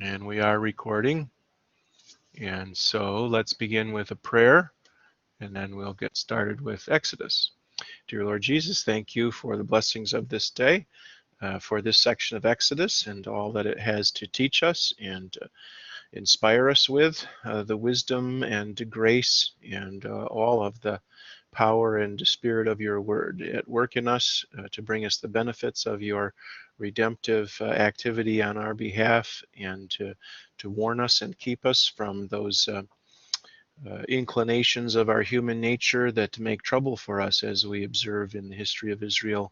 And we are recording. And so let's begin with a prayer, and then we'll get started with Exodus. Dear Lord Jesus, thank you for the blessings of this day, for this section of Exodus and all that it has to teach us and inspire us with, the wisdom and grace and all of the power and spirit of your word at work in us to bring us the benefits of your redemptive activity on our behalf, and to warn us and keep us from those inclinations of our human nature that make trouble for us, as we observe in the history of Israel.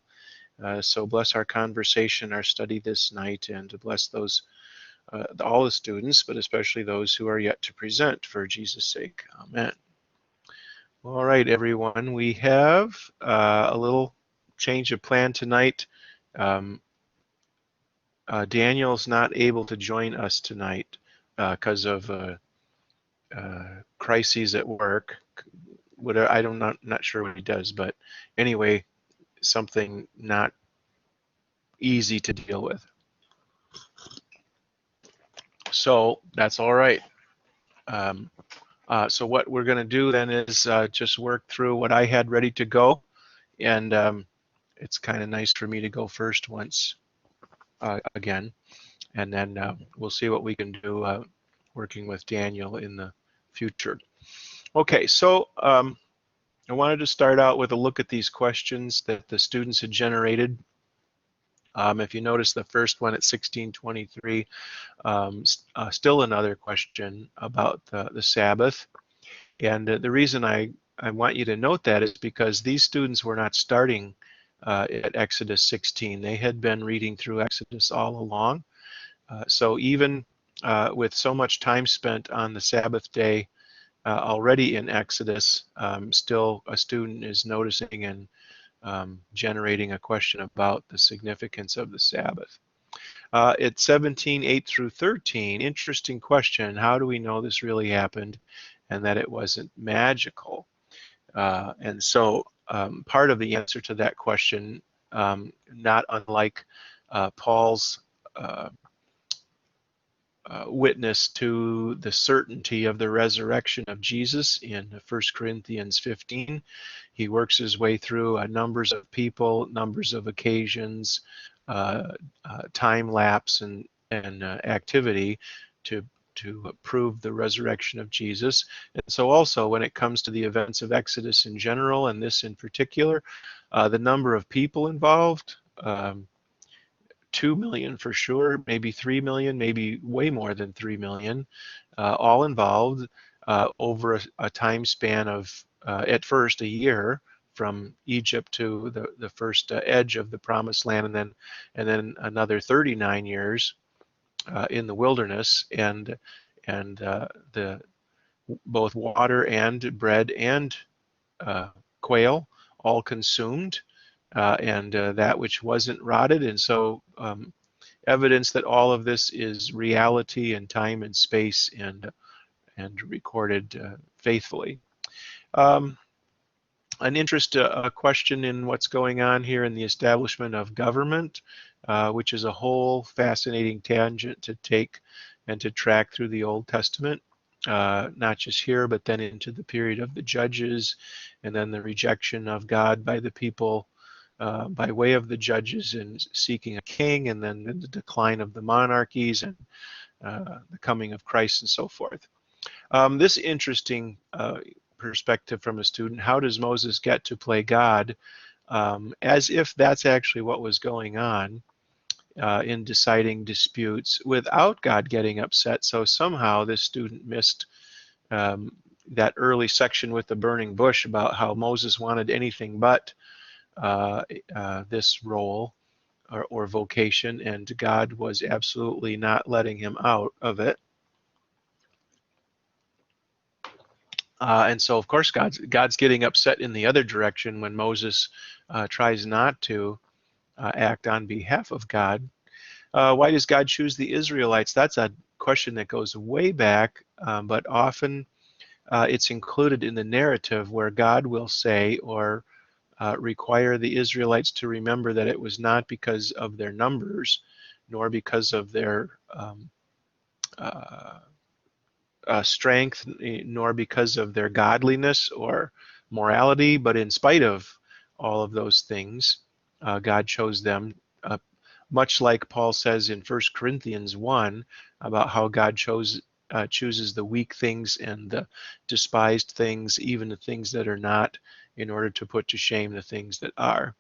So bless our conversation, our study this night, and bless those all the students, but especially those who are yet to present, for Jesus' sake. Amen. All right, everyone, we have a little change of plan tonight. Um, Daniel's not able to join us tonight because of crises at work. Whatever, I'm not sure what he does, but anyway, something not easy to deal with. So that's all right. So what we're going to do then is just work through what I had ready to go, and it's kind of nice for me to go first once again, and then we'll see what we can do working with Daniel in the future. Okay, so I wanted to start out with a look at these questions that the students had generated. If you notice the first one at 1623, still another question about the Sabbath. And the reason I want you to note that is because these students were not starting at Exodus 16. They had been reading through Exodus all along. So even with so much time spent on the Sabbath day already in Exodus, still a student is noticing and generating a question about the significance of the Sabbath. At 17, 8 through 13, interesting question. How do we know this really happened and that it wasn't magical? And so part of the answer to that question, not unlike Paul's witness to the certainty of the resurrection of Jesus in 1 Corinthians 15. He works his way through numbers of people, numbers of occasions, time lapse, and activity to prove the resurrection of Jesus. And so also when it comes to the events of Exodus in general, and this in particular, the number of people involved, 2 million for sure, maybe 3 million, maybe way more than 3 million, all involved over a time span of, at first, a year, from Egypt to the first edge of the Promised Land, and then another 39 years in the wilderness, and the both water and bread and quail all consumed, and that which wasn't rotted. And so evidence that all of this is reality in time and space, and recorded faithfully. A question in what's going on here in the establishment of government, which is a whole fascinating tangent to take and to track through the Old Testament. Not just here, but then into the period of the judges, and then the rejection of God by the people by way of the judges in seeking a king, and then the decline of the monarchies, and the coming of Christ, and so forth. This interesting perspective from a student: how does Moses get to play God? As if that's actually what was going on in deciding disputes without God getting upset. So somehow this student missed that early section with the burning bush about how Moses wanted anything but this role or vocation, and God was absolutely not letting him out of it. And so, of course, God's getting upset in the other direction when Moses tries not to act on behalf of God. Why does God choose the Israelites? That's a question that goes way back, but often it's included in the narrative, where God will say or require the Israelites to remember that it was not because of their numbers, nor because of their uh, strength, nor because of their godliness or morality, but in spite of all of those things, God chose them, much like Paul says in 1 Corinthians 1 about how God chooses the weak things and the despised things, even the things that are not, in order to put to shame the things that are.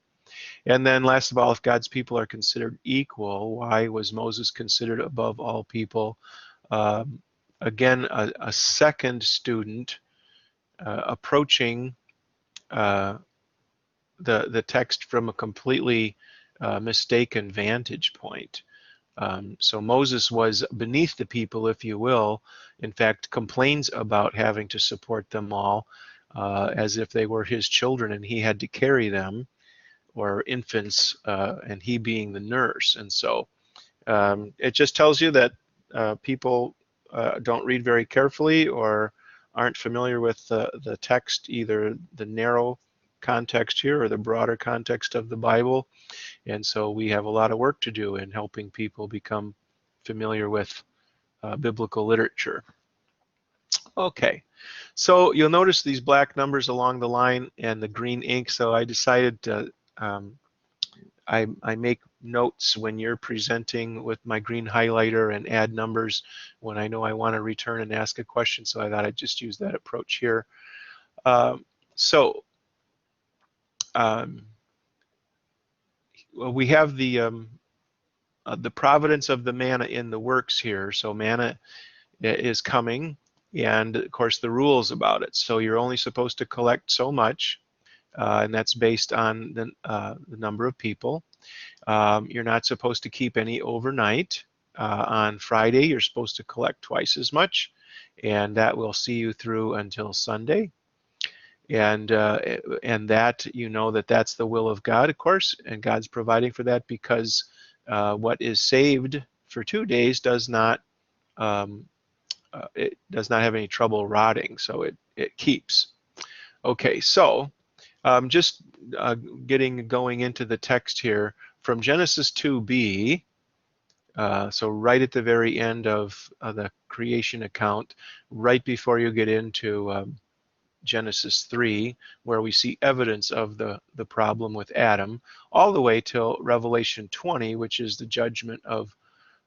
And then last of all, if God's people are considered equal, why was Moses considered above all people? Um, Again, a second student approaching uh, the text from a completely mistaken vantage point. So Moses was beneath the people, if you will. In fact, complains about having to support them all as if they were his children and he had to carry them, or infants, and he being the nurse. And so it just tells you that people don't read very carefully or aren't familiar with the text, either the narrow context here or the broader context of the Bible. And so we have a lot of work to do in helping people become familiar with biblical literature. Okay, so you'll notice these black numbers along the line and the green ink. So I decided to I make notes when you're presenting with my green highlighter and add numbers when I know I want to return and ask a question. So I thought I'd just use that approach here. Um, so um, well, we have the providence of the manna in the works here. So manna is coming, and of course the rules about it. So you're only supposed to collect so much, and that's based on the number of people. You're not supposed to keep any overnight. On Friday, you're supposed to collect twice as much, and that will see you through until Sunday. And that, you know, that's the will of God, of course, and God's providing for that, because what is saved for 2 days does not it does not have any trouble rotting, so it keeps. Okay, so just going into the text here from Genesis 2b, so right at the very end of the creation account, right before you get into Genesis 3, where we see evidence of the problem with Adam, all the way till Revelation 20, which is the judgment of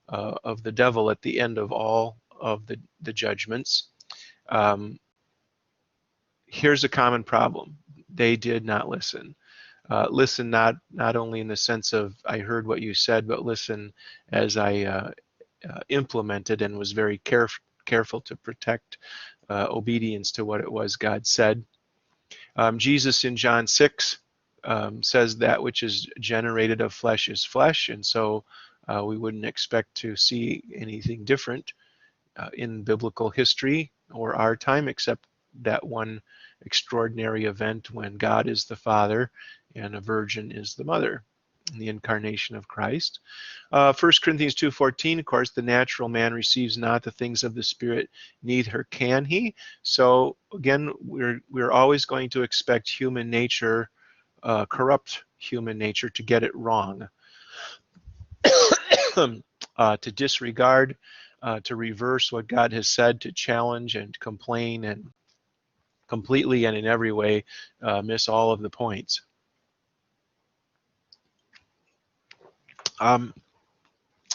the devil at the end of all of the judgments. Here's a common problem. They did not listen. Listen not only in the sense of I heard what you said, but listen as I implemented and was very careful to protect obedience to what it was God said. Jesus in John 6 says that which is generated of flesh is flesh, and so we wouldn't expect to see anything different in biblical history or our time, except that one extraordinary event when God is the Father and a virgin is the mother, the incarnation of Christ. 1 Corinthians 2:14, of course, the natural man receives not the things of the Spirit, neither can he. So again, we're always going to expect human nature, corrupt human nature, to get it wrong, to disregard, to reverse what God has said, to challenge and complain and completely and in every way miss all of the points.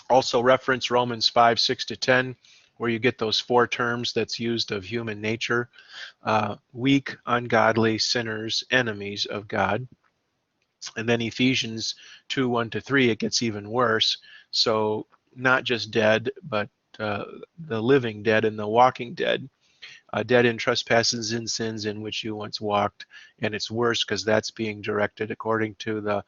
Also reference Romans 5:6-10, where you get those 4 terms that's used of human nature: weak, ungodly, sinners, enemies of God. And then Ephesians 2:1-3, it gets even worse. So not just dead, but the living dead and the walking dead. Dead in trespasses and sins in which you once walked. And it's worse because that's being directed according to the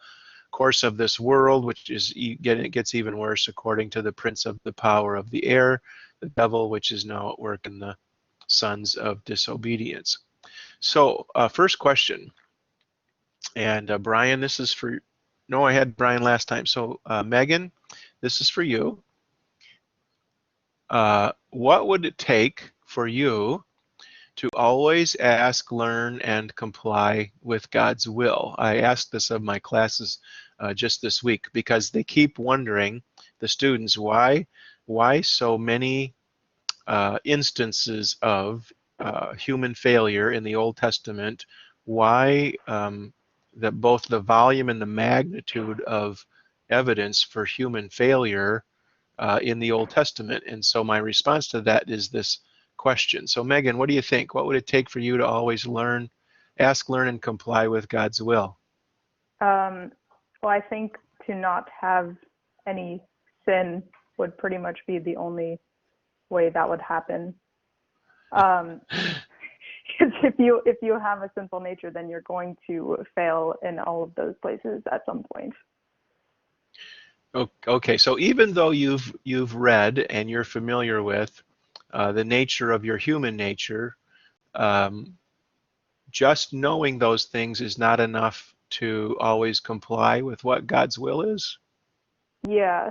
course of this world, which is it gets even worse, according to the prince of the power of the air, the devil, which is now at work in the sons of disobedience. So first question, and Brian, this is for, no, I had Brian last time. So Megan, this is for you. What would it take for you to always ask, learn, and comply with God's will? I asked this of my classes just this week, because they keep wondering, the students, why so many instances of human failure in the Old Testament, why that both the volume and the magnitude of evidence for human failure in the Old Testament. And so my response to that is this question. So Megan, what do you think? What would it take for you to always learn, ask, learn, and comply with God's will? Well, I think to not have any sin would pretty much be the only way that would happen. Because if you have a sinful nature, then you're going to fail in all of those places at some point. Okay, so even though you've read and you're familiar with the nature of your human nature, just knowing those things is not enough to always comply with what God's will is? Yeah.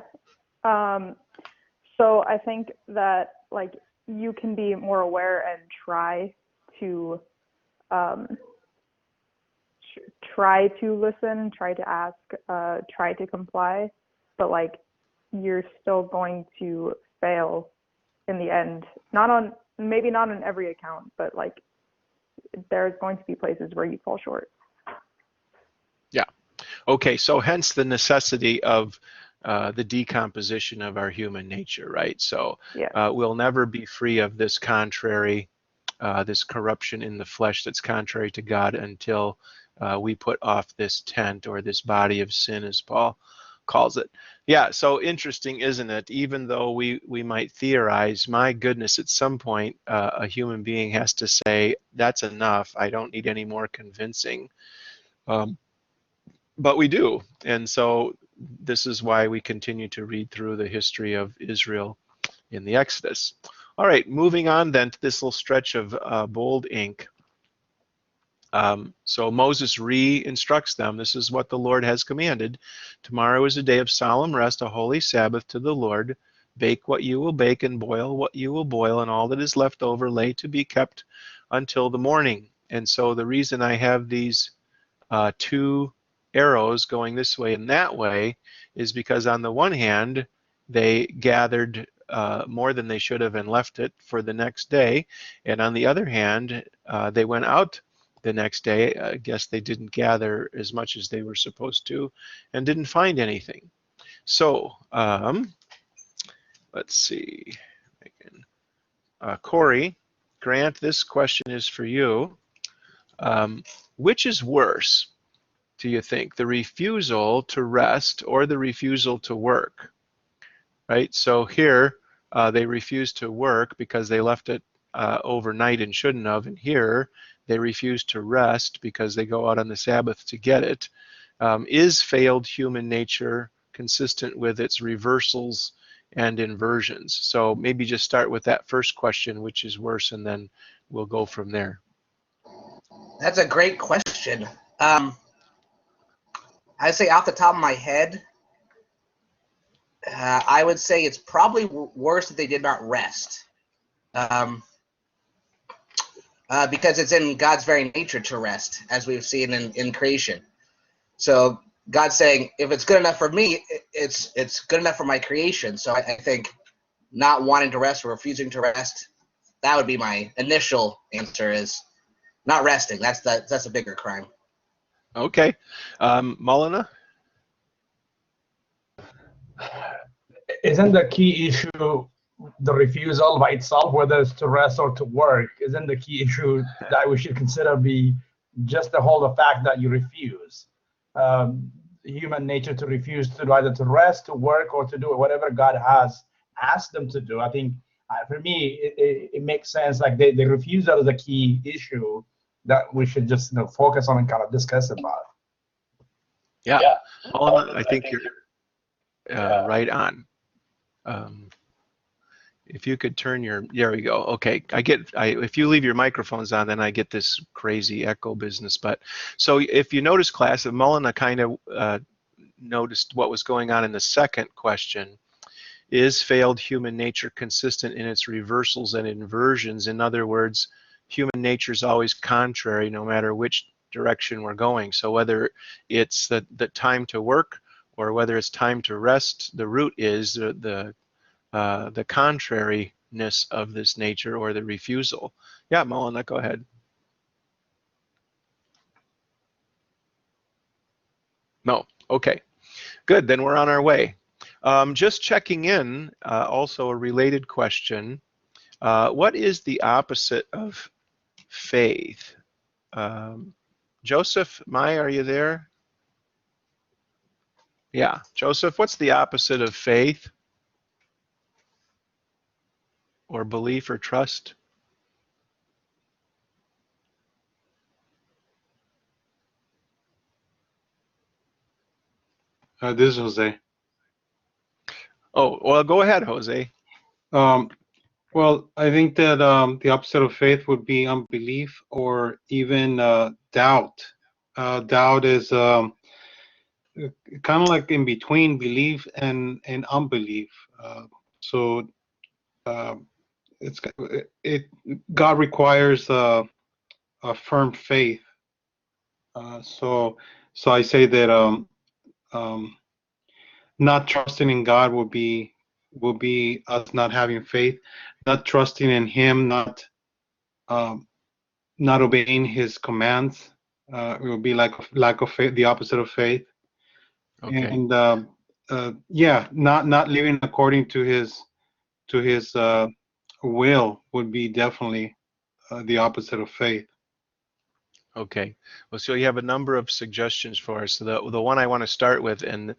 So I think that like you can be more aware and try to listen, try to ask, try to comply, but like you're still going to fail in the end. Maybe not on every account, but like there's going to be places where you fall short. Yeah. Okay, so hence the necessity of the decomposition of our human nature, right? So Yeah. We'll never be free of this contrary, this corruption in the flesh that's contrary to God until we put off this tent or this body of sin, as Paul calls it. Yeah, so interesting, isn't it? Even though we might theorize, my goodness, at some point a human being has to say, that's enough, I don't need any more convincing. But we do, and so this is why we continue to read through the history of Israel in the Exodus. All right, moving on then to this little stretch of bold ink. So Moses re-instructs them, this is what the Lord has commanded. Tomorrow is a day of solemn rest, a holy Sabbath to the Lord. Bake what you will bake and boil what you will boil, and all that is left over lay to be kept until the morning. And so the reason I have these two arrows going this way and that way is because on the one hand, they gathered more than they should have and left it for the next day. And on the other hand, they went out the next day. I guess they didn't gather as much as they were supposed to and didn't find anything. So let's see. Corey, Grant, this question is for you. Which is worse, do you think, the refusal to rest or the refusal to work? Right, so here they refused to work because they left it overnight and shouldn't have, and here they refuse to rest because they go out on the Sabbath to get it. Is failed human nature consistent with its reversals and inversions? So maybe just start with that first question, which is worse, and then we'll go from there. That's a great question. I'd say off the top of my head, I would say it's probably worse that they did not rest. Because it's in God's very nature to rest, as we've seen in creation. So God's saying, if it's good enough for me, it's good enough for my creation. So I think not wanting to rest or refusing to rest, that would be my initial answer, is not resting. That's a bigger crime. Okay. Molina? Isn't the key issue the refusal by itself, whether it's to rest or to work? Isn't the key issue that we should consider be just the whole fact that you refuse? Human nature to refuse to either to rest, to work, or to do whatever God has asked them to do. I think for me, it makes sense. Like the refusal is the key issue that we should just focus on and kind of discuss about. Yeah. Molina, I think you're right on. If you could turn your, there we go. Okay, if you leave your microphones on, then I get this crazy echo business. But so if you notice, class, Molina kind of noticed what was going on in the second question. Is failed human nature consistent in its reversals and inversions? In other words, human nature is always contrary no matter which direction we're going. So whether it's the time to work or whether it's time to rest, the root is the contrary unbelievingness of this nature or the refusal. Yeah, Molina, go ahead. No, okay, good, then we're on our way. Just checking in, also a related question. What is the opposite of faith? Joseph, Mai, are you there? Yeah, Joseph, what's the opposite of faith or belief or trust? This is Jose. Oh, well, go ahead, Jose. Well, I think that the opposite of faith would be unbelief or even doubt. Doubt is kind of like in between belief and unbelief. So uh, it's it God requires a firm faith. So I say that um, not trusting in God will be us not having faith, not trusting in Him, um, not obeying His commands. It will be like lack of faith, the opposite of faith. Okay. And yeah, not living according to His will would be definitely the opposite of faith. Okay. Well, so you have a number of suggestions for us. The one I want to start with, and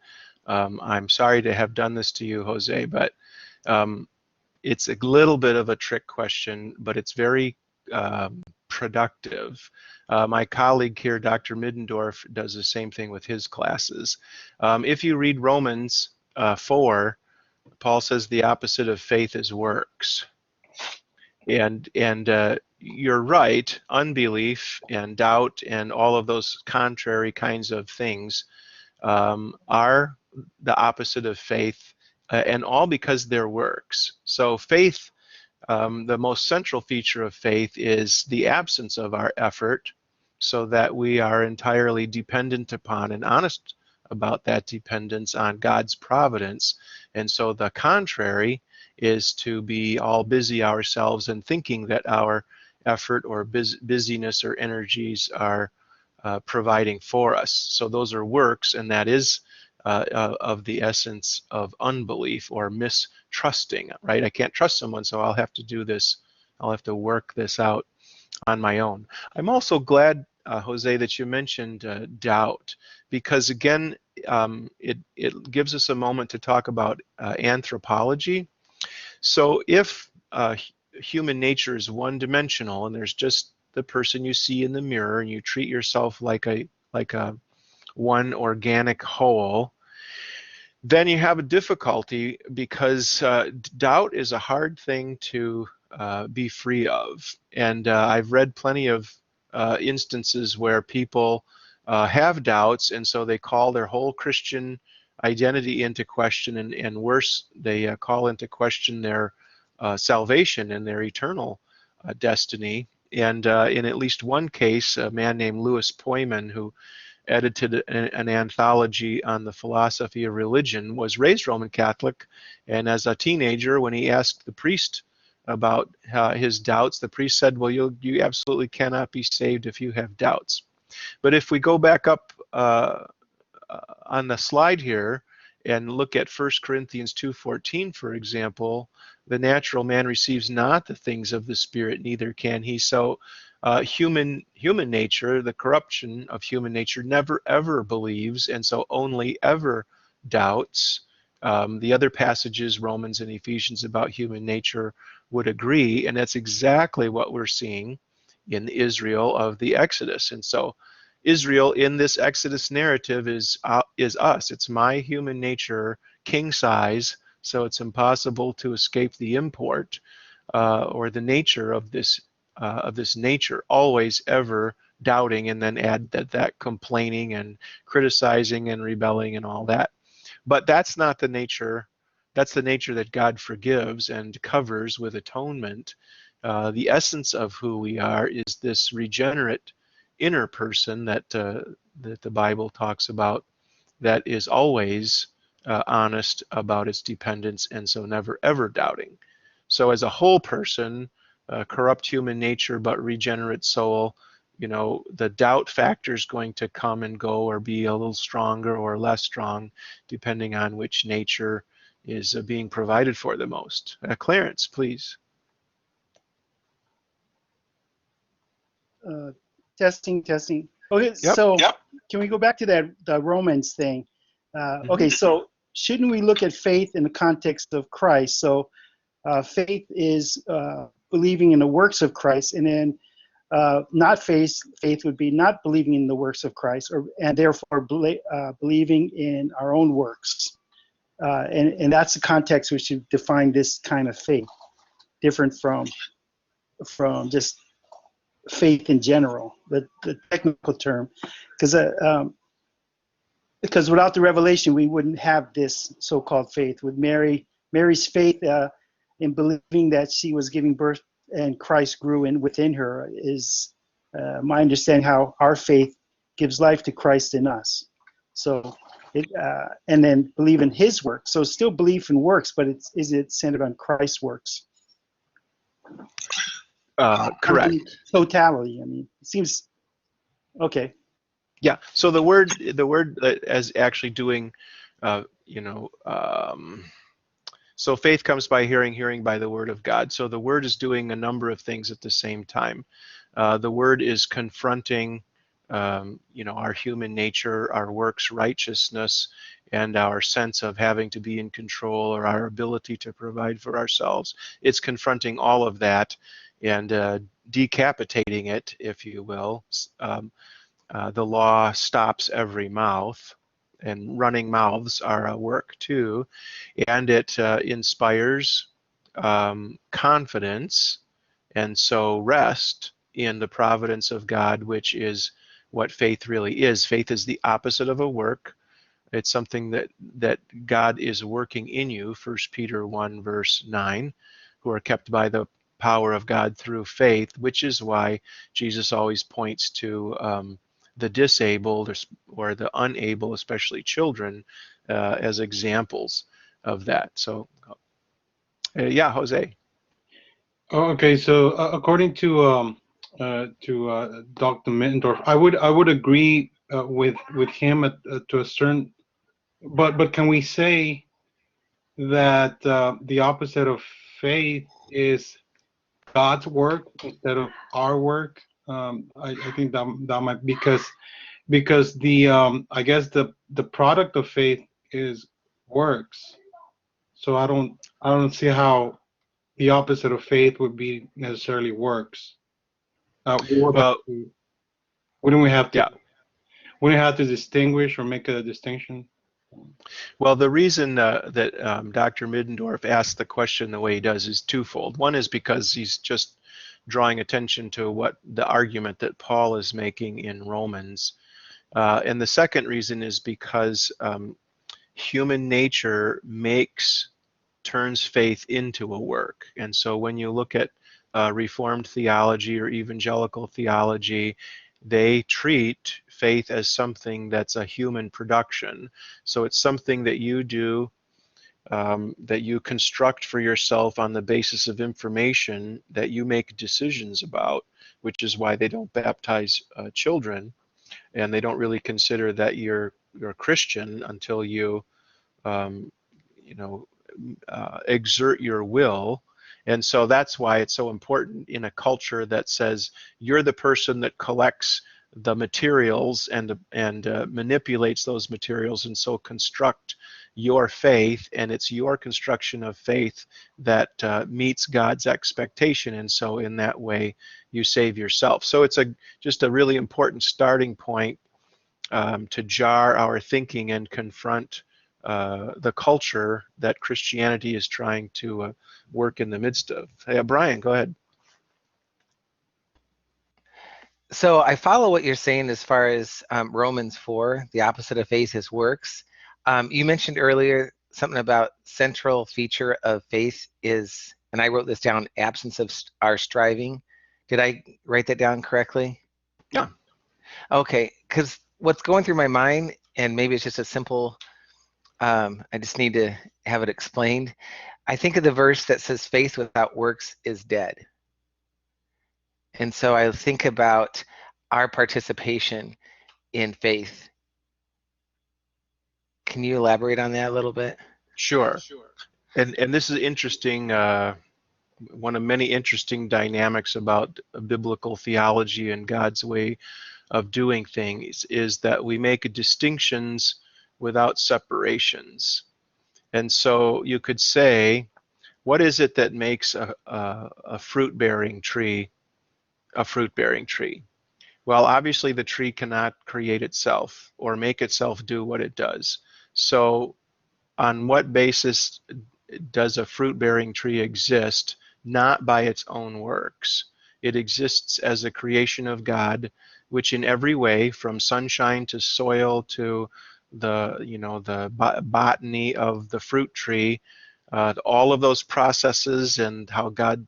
I'm sorry to have done this to you, Jose, but it's a little bit of a trick question, but it's very productive. My colleague here, Dr. Middendorf, does the same thing with his classes. If you read Romans 4, Paul says the opposite of faith is works. And you're right, unbelief and doubt and all of those contrary kinds of things are the opposite of faith, and all because they're works. So faith, the most central feature of faith is the absence of our effort, so that we are entirely dependent upon and honest about that dependence on God's providence. And so the contrary is to be all busy ourselves and thinking that our effort or busyness or energies are providing for us. So those are works, and that is of the essence of unbelief or mistrusting, right? I can't trust someone, so I'll have to do this. I'll have to work this out on my own. I'm also glad, Jose, that you mentioned doubt, because again, it gives us a moment to talk about anthropology. So if human nature is one-dimensional and there's just the person you see in the mirror and you treat yourself like a one organic whole, then you have a difficulty because doubt is a hard thing to be free of. And I've read plenty of instances where people have doubts, and so they call their whole Christian identity into question, and worse, they call into question their salvation and their eternal destiny. And in at least one case, a man named Louis Poyman, who edited an anthology on the philosophy of religion, was raised Roman Catholic, and as a teenager, when he asked the priest about his doubts, the priest said, well, you absolutely cannot be saved if you have doubts. But if we go back up on the slide here and look at 1 Corinthians 2:14, for example, the natural man receives not the things of the Spirit, neither can he. So human nature, the corruption of human nature, never ever believes, and so only ever doubts. The other passages, Romans and Ephesians, about human nature would agree, and that's exactly what we're seeing in Israel of the Exodus. And so Israel in this Exodus narrative is us. It's my human nature, king size, so it's impossible to escape the import or the nature of this nature, always ever doubting, and then add that complaining and criticizing and rebelling and all that. But that's not the nature. That's the nature that God forgives and covers with atonement. The essence of who we are is this regenerate inner person that the Bible talks about, that is always honest about its dependence, and so never ever doubting. So as a whole person, corrupt human nature but regenerate soul, you know, the doubt factor is going to come and go or be a little stronger or less strong depending on which nature is being provided for the most. Clarence, please. Testing, testing. Okay, Yep. so can we go back to that the Romans thing? Okay, so shouldn't we look at faith in the context of Christ? So faith is believing in the works of Christ, and then not faith. Faith would be not believing in the works of Christ, and therefore believing in our own works. And that's the context we should define this kind of faith, different from just faith in general, the technical term, because without the revelation we wouldn't have this so-called faith. With Mary's faith in believing that she was giving birth and Christ grew within her is my understanding how our faith gives life to Christ in us. So and then believe in his work. So still belief in works, but is it centered on Christ's works? Correct. Totality. I mean, it seems okay. Yeah. So the word as actually doing, you know, so faith comes by hearing, hearing by the word of God. So the word is doing a number of things at the same time. The word is confronting, you know, our human nature, our works righteousness, and our sense of having to be in control or our ability to provide for ourselves. It's confronting all of that and decapitating it, if you will. The law stops every mouth, and running mouths are a work too, and it inspires confidence, and so rest in the providence of God, which is what faith really is. Faith is the opposite of a work. It's something that God is working in you, 1 Peter 1 verse 9, who are kept by the power of God through faith, which is why Jesus always points to the disabled or the unable, especially children, as examples of that. So, yeah, Jose. Okay, so according to Dr. Mittendorf, I would agree with him to a certain, but can we say that the opposite of faith is God's work instead of our work? I think that might, because the I guess the product of faith is works. So I don't see how the opposite of faith would be necessarily works. Well, Wouldn't we have to? yeah. Wouldn't we have to distinguish or make a distinction? Well, the reason that Dr. Middendorf asked the question the way he does is twofold. One is because he's just drawing attention to what the argument that Paul is making in Romans. And the second reason is because human nature turns faith into a work. And so when you look at Reformed theology or evangelical theology, they treat faith as something that's a human production. So it's something that you do, that you construct for yourself on the basis of information that you make decisions about, which is why they don't baptize children, and they don't really consider that you're a Christian until you, you know, exert your will. And so that's why it's so important in a culture that says you're the person that collects the materials and manipulates those materials, and so construct your faith, and it's your construction of faith that meets God's expectation, and so in that way you save yourself. So it's just a really important starting point to jar our thinking and confront the culture that Christianity is trying to work in the midst of. Hey, Brian, go ahead. So I follow what you're saying as far as Romans 4, the opposite of faith is works. You mentioned earlier something about central feature of faith is, and I wrote this down, absence of our striving. Did I write that down correctly? Yeah. Okay, because what's going through my mind, and maybe it's just a simple, I just need to have it explained. I think of the verse that says faith without works is dead. And so I think about our participation in faith. Can you elaborate on that a little bit? Sure. And this is interesting. One of many interesting dynamics about biblical theology and God's way of doing things is that we make distinctions without separations. And so you could say, what is it that makes a fruit-bearing tree a fruit-bearing tree? Well, obviously the tree cannot create itself or make itself do what it does. So on what basis does a fruit-bearing tree exist? Not by its own works. It exists as a creation of God, which in every way, from sunshine to soil to the botany of the fruit tree, all of those processes and how God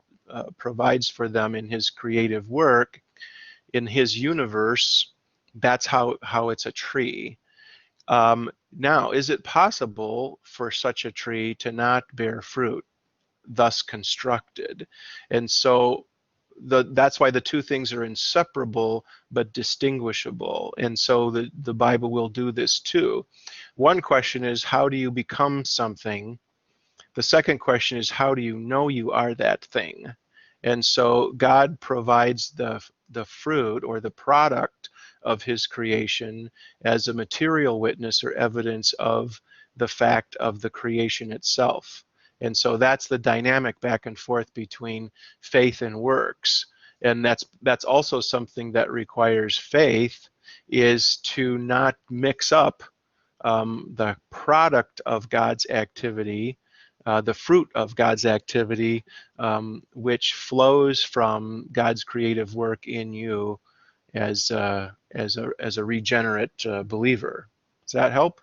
provides for them in His creative work, in His universe, that's how it's a tree. Now, is it possible for such a tree to not bear fruit, thus constructed? And so that's why the two things are inseparable but distinguishable. And so the Bible will do this too. One question is, how do you become something? The second question is, how do you know you are that thing? And so God provides the fruit or the product of His creation as a material witness or evidence of the fact of the creation itself. And so that's the dynamic back and forth between faith and works. And that's also something that requires faith, is to not mix up the product of God's activity, the fruit of God's activity, which flows from God's creative work in you as a regenerate believer. Does that help?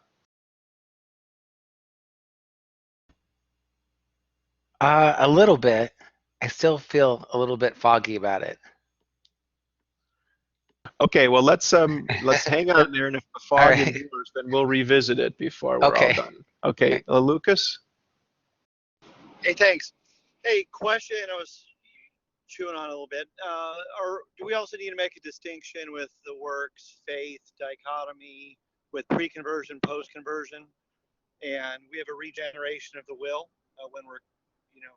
A little bit. I still feel a little bit foggy about it. Okay, well let's hang on there, and if the All fog right. endures, then we'll revisit it before we're all Okay. done. Okay, Lucas? Hey, thanks. Hey, question I was chewing on a little bit. Or do we also need to make a distinction with the works, faith, dichotomy, with pre-conversion, post-conversion? And we have a regeneration of the will when we're,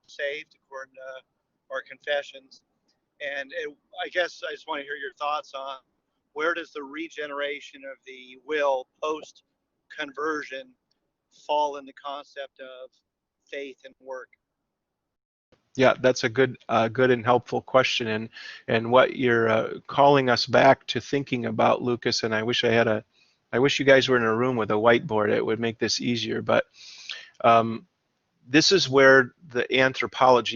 saved according to our confessions. And I guess I just want to hear your thoughts on where does the regeneration of the will post-conversion fall in the concept of faith and work? Yeah, that's a good and helpful question, and what you're calling us back to thinking about, Lucas. And I wish you guys were in a room with a whiteboard. It would make this easier. But this is where the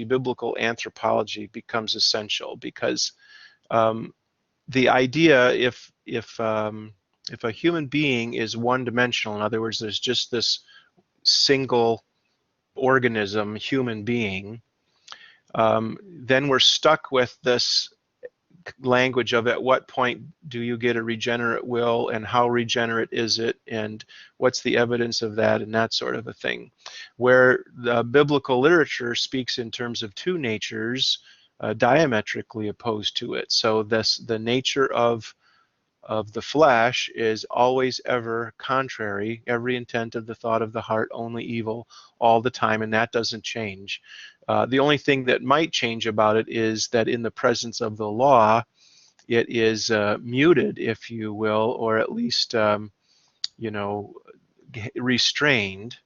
biblical anthropology, becomes essential, because the idea, if a human being is one-dimensional, in other words, there's just this single organism, human being, then we're stuck with this language of at what point do you get a regenerate will, and how regenerate is it, and what's the evidence of that, and that sort of a thing. Where the biblical literature speaks in terms of two natures diametrically opposed to it. So the nature of the flesh is always ever contrary, every intent of the thought of the heart, only evil all the time, and that doesn't change. The only thing that might change about it is that in the presence of the law, it is muted, if you will, or at least restrained.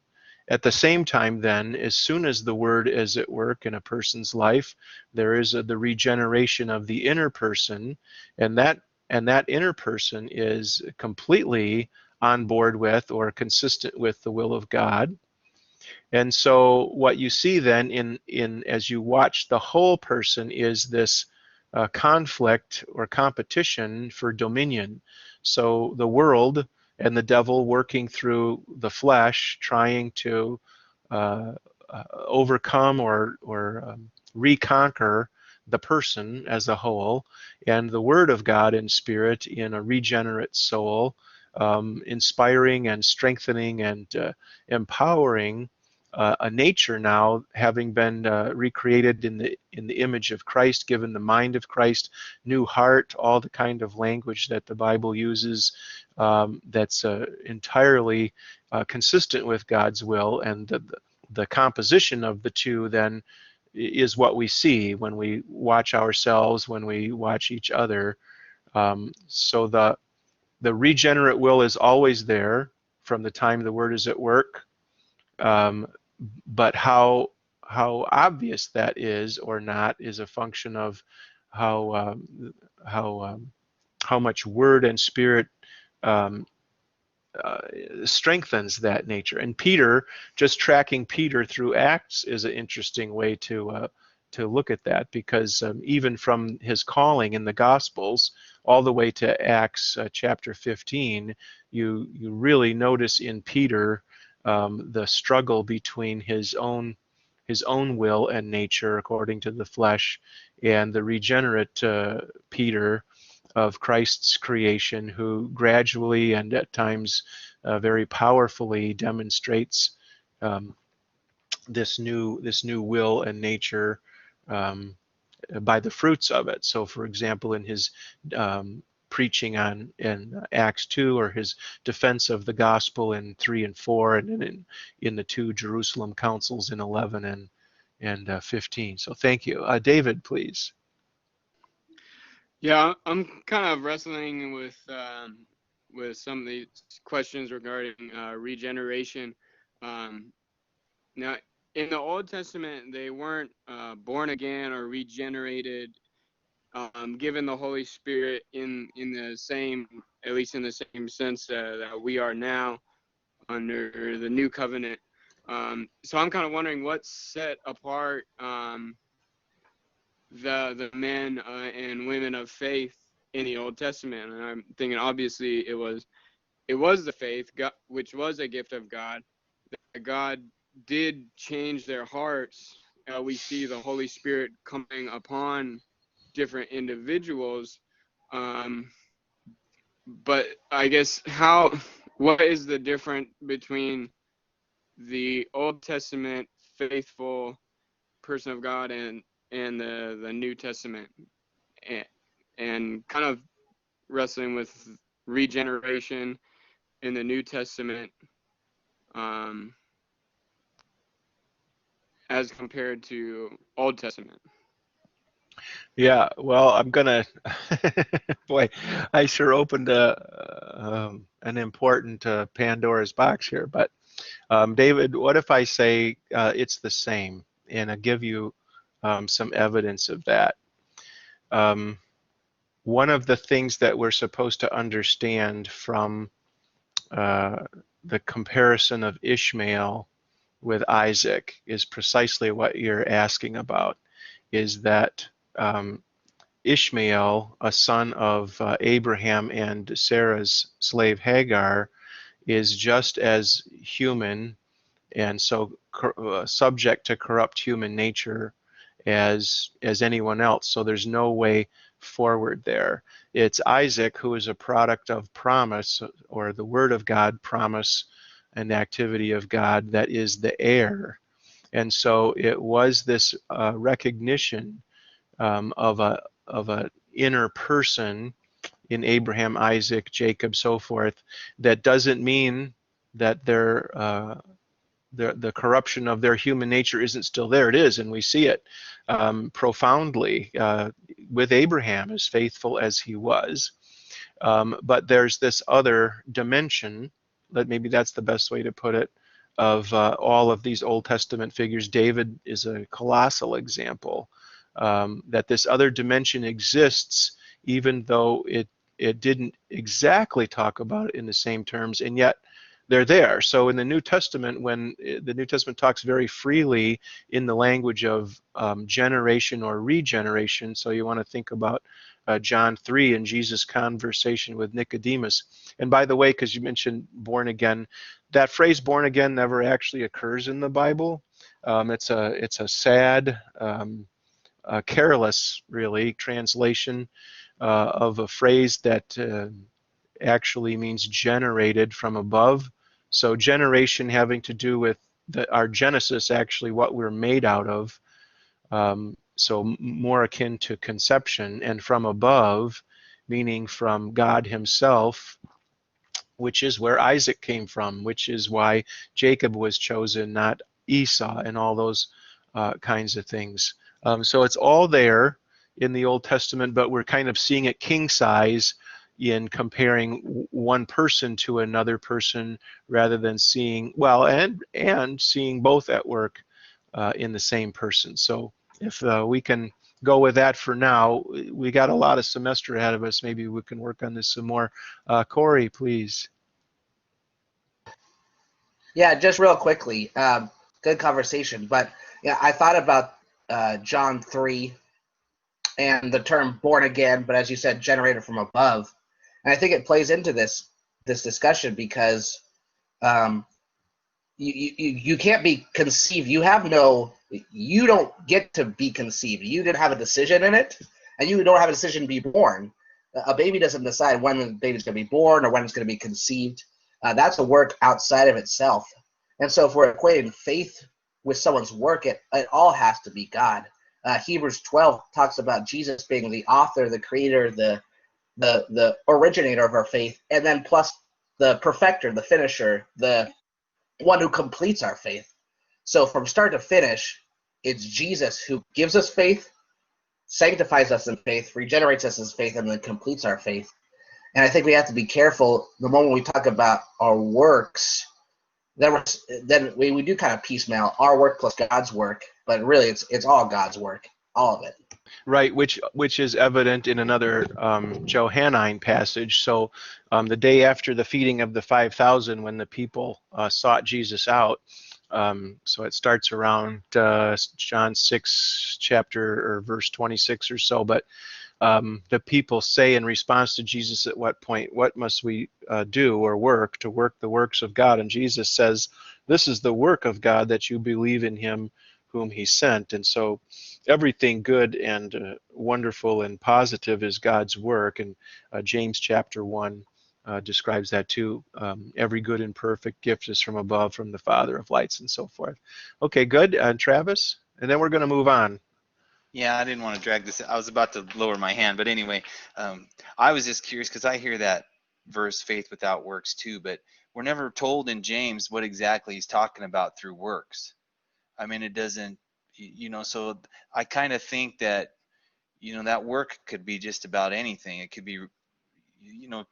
At the same time, then, as soon as the word is at work in a person's life, there is the regeneration of the inner person, and that inner person is completely on board with or consistent with the will of God. And so what you see then in as you watch the whole person is this conflict or competition for dominion. So the world and the devil working through the flesh, trying to overcome or reconquer the person as a whole, and the Word of God in spirit in a regenerate soul, inspiring and strengthening and empowering a nature now, having been recreated in the image of Christ, given the mind of Christ, new heart, all the kind of language that the Bible uses, that's entirely consistent with God's will, and the composition of the two then is what we see when we watch ourselves, when we watch each other. So the regenerate will is always there from the time the Word is at work. But how obvious that is or not is a function of how how much Word and Spirit um, strengthens that nature. And Peter, just tracking Peter through Acts is an interesting way to look at that, because even from his calling in the Gospels all the way to Acts chapter 15, you really notice in Peter the struggle between his own will and nature according to the flesh, and the regenerate Peter of Christ's creation, who gradually and at times very powerfully demonstrates this new will and nature by the fruits of it. So, for example, in his preaching in Acts 2, or his defense of the gospel in 3 and 4, and then in the two Jerusalem councils in 11 and 15. So, thank you, David, please. Yeah, I'm kind of wrestling with some of these questions regarding regeneration. Now, in the Old Testament, they weren't born again or regenerated, given the Holy Spirit in the same, at least in the same sense that we are now under the New Covenant. So I'm kind of wondering what set apart the men and women of faith in the Old Testament. And I'm thinking, obviously, it was the faith, which was a gift of God. That God did change their hearts. We see the Holy Spirit coming upon different individuals. But I guess what is the difference between the Old Testament faithful person of God and the New Testament, and kind of wrestling with regeneration in the New Testament as compared to Old Testament? Yeah, well, I'm gonna, boy, I sure opened an important Pandora's box here. But David, what if I say it's the same, and I give you some evidence of that? One of the things that we're supposed to understand from the comparison of Ishmael with Isaac is precisely what you're asking about, is that Ishmael, a son of Abraham and Sarah's slave Hagar, is just as human and so subject to corrupt human nature as anyone else. So there's no way forward there. It's Isaac who is a product of promise, or the word of God, promise and activity of God, that is the heir. And so it was this recognition of a inner person in Abraham, Isaac, Jacob, so forth, that doesn't mean that the corruption of their human nature isn't still there. It is, and we see it profoundly with Abraham, as faithful as he was. But there's this other dimension, that maybe that's the best way to put it, of all of these Old Testament figures. David is a colossal example, that this other dimension exists, even though it didn't exactly talk about it in the same terms, and yet they're there. So in the New Testament, when the New Testament talks very freely in the language of generation or regeneration, so you want to think about John 3 and Jesus' conversation with Nicodemus. And by the way, because you mentioned born again, that phrase born again never actually occurs in the Bible. It's a sad, careless, really, translation of a phrase that actually means generated from above. So generation having to do with our genesis, actually what we're made out of. So more akin to conception, and from above, meaning from God himself, which is where Isaac came from, which is why Jacob was chosen, not Esau, and all those kinds of things. So it's all there in the Old Testament, but we're kind of seeing it king size in comparing one person to another person, rather than seeing, well, and seeing both at work in the same person. So if we can go with that for now, we got a lot of semester ahead of us. Maybe we can work on this some more. Corey, please. Yeah, just real quickly, good conversation. But yeah, I thought about John 3 and the term born again, but as you said, generated from above. And I think it plays into this discussion because you can't be conceived. You don't get to be conceived. You didn't have a decision in it, and you don't have a decision to be born. A baby doesn't decide when the baby's going to be born or when it's going to be conceived. That's a work outside of itself. And so if we're equating faith with someone's work, it all has to be God. Hebrews 12 talks about Jesus being the author, the creator, the originator of our faith, and then plus the perfecter, the finisher, the one who completes our faith. So from start to finish, it's Jesus who gives us faith, sanctifies us in faith, regenerates us in faith, and then completes our faith. And I think we have to be careful the moment we talk about our works, then we do kind of piecemeal our work plus God's work, but really it's all God's work, all of it. Right, which is evident in another Johannine passage. So the day after the feeding of the 5,000, when the people sought Jesus out, so it starts around John 6 chapter or verse 26 or so, but the people say in response to Jesus at what point, what must we do or work to work the works of God? And Jesus says, this is the work of God, that you believe in him whom he sent. And so everything good and wonderful and positive is God's work. And James chapter 1 describes that too. Every good and perfect gift is from above, from the Father of lights, and so forth. Okay, good. Travis? And then we're going to move on. Yeah, I didn't want to drag this. I was about to lower my hand, but anyway, I was just curious because I hear that verse, faith without works, too, but we're never told in James what exactly he's talking about through works. I mean, it doesn't, so I kind of think that, that work could be just about anything. It could be,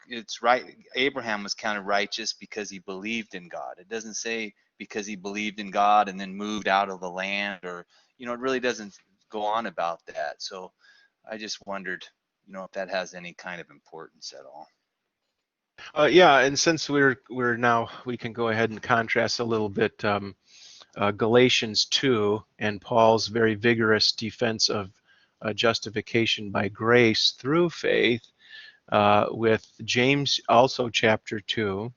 it's right. Abraham was counted righteous because he believed in God. It doesn't say because he believed in God and then moved out of the land, or, it really doesn't go on about that. So I just wondered, if that has any kind of importance at all. Yeah, and since we're now, we can go ahead and contrast a little bit Galatians 2 and Paul's very vigorous defense of justification by grace through faith with James also chapter 2,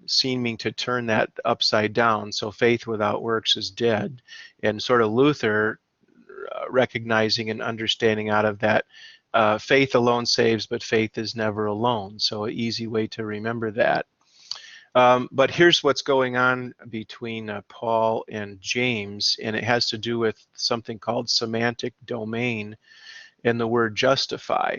seeming to turn that upside down. So faith without works is dead. And sort of Luther recognizing and understanding out of that, faith alone saves, but faith is never alone. So an easy way to remember that. But here's what's going on between Paul and James, and it has to do with something called semantic domain and the word justify.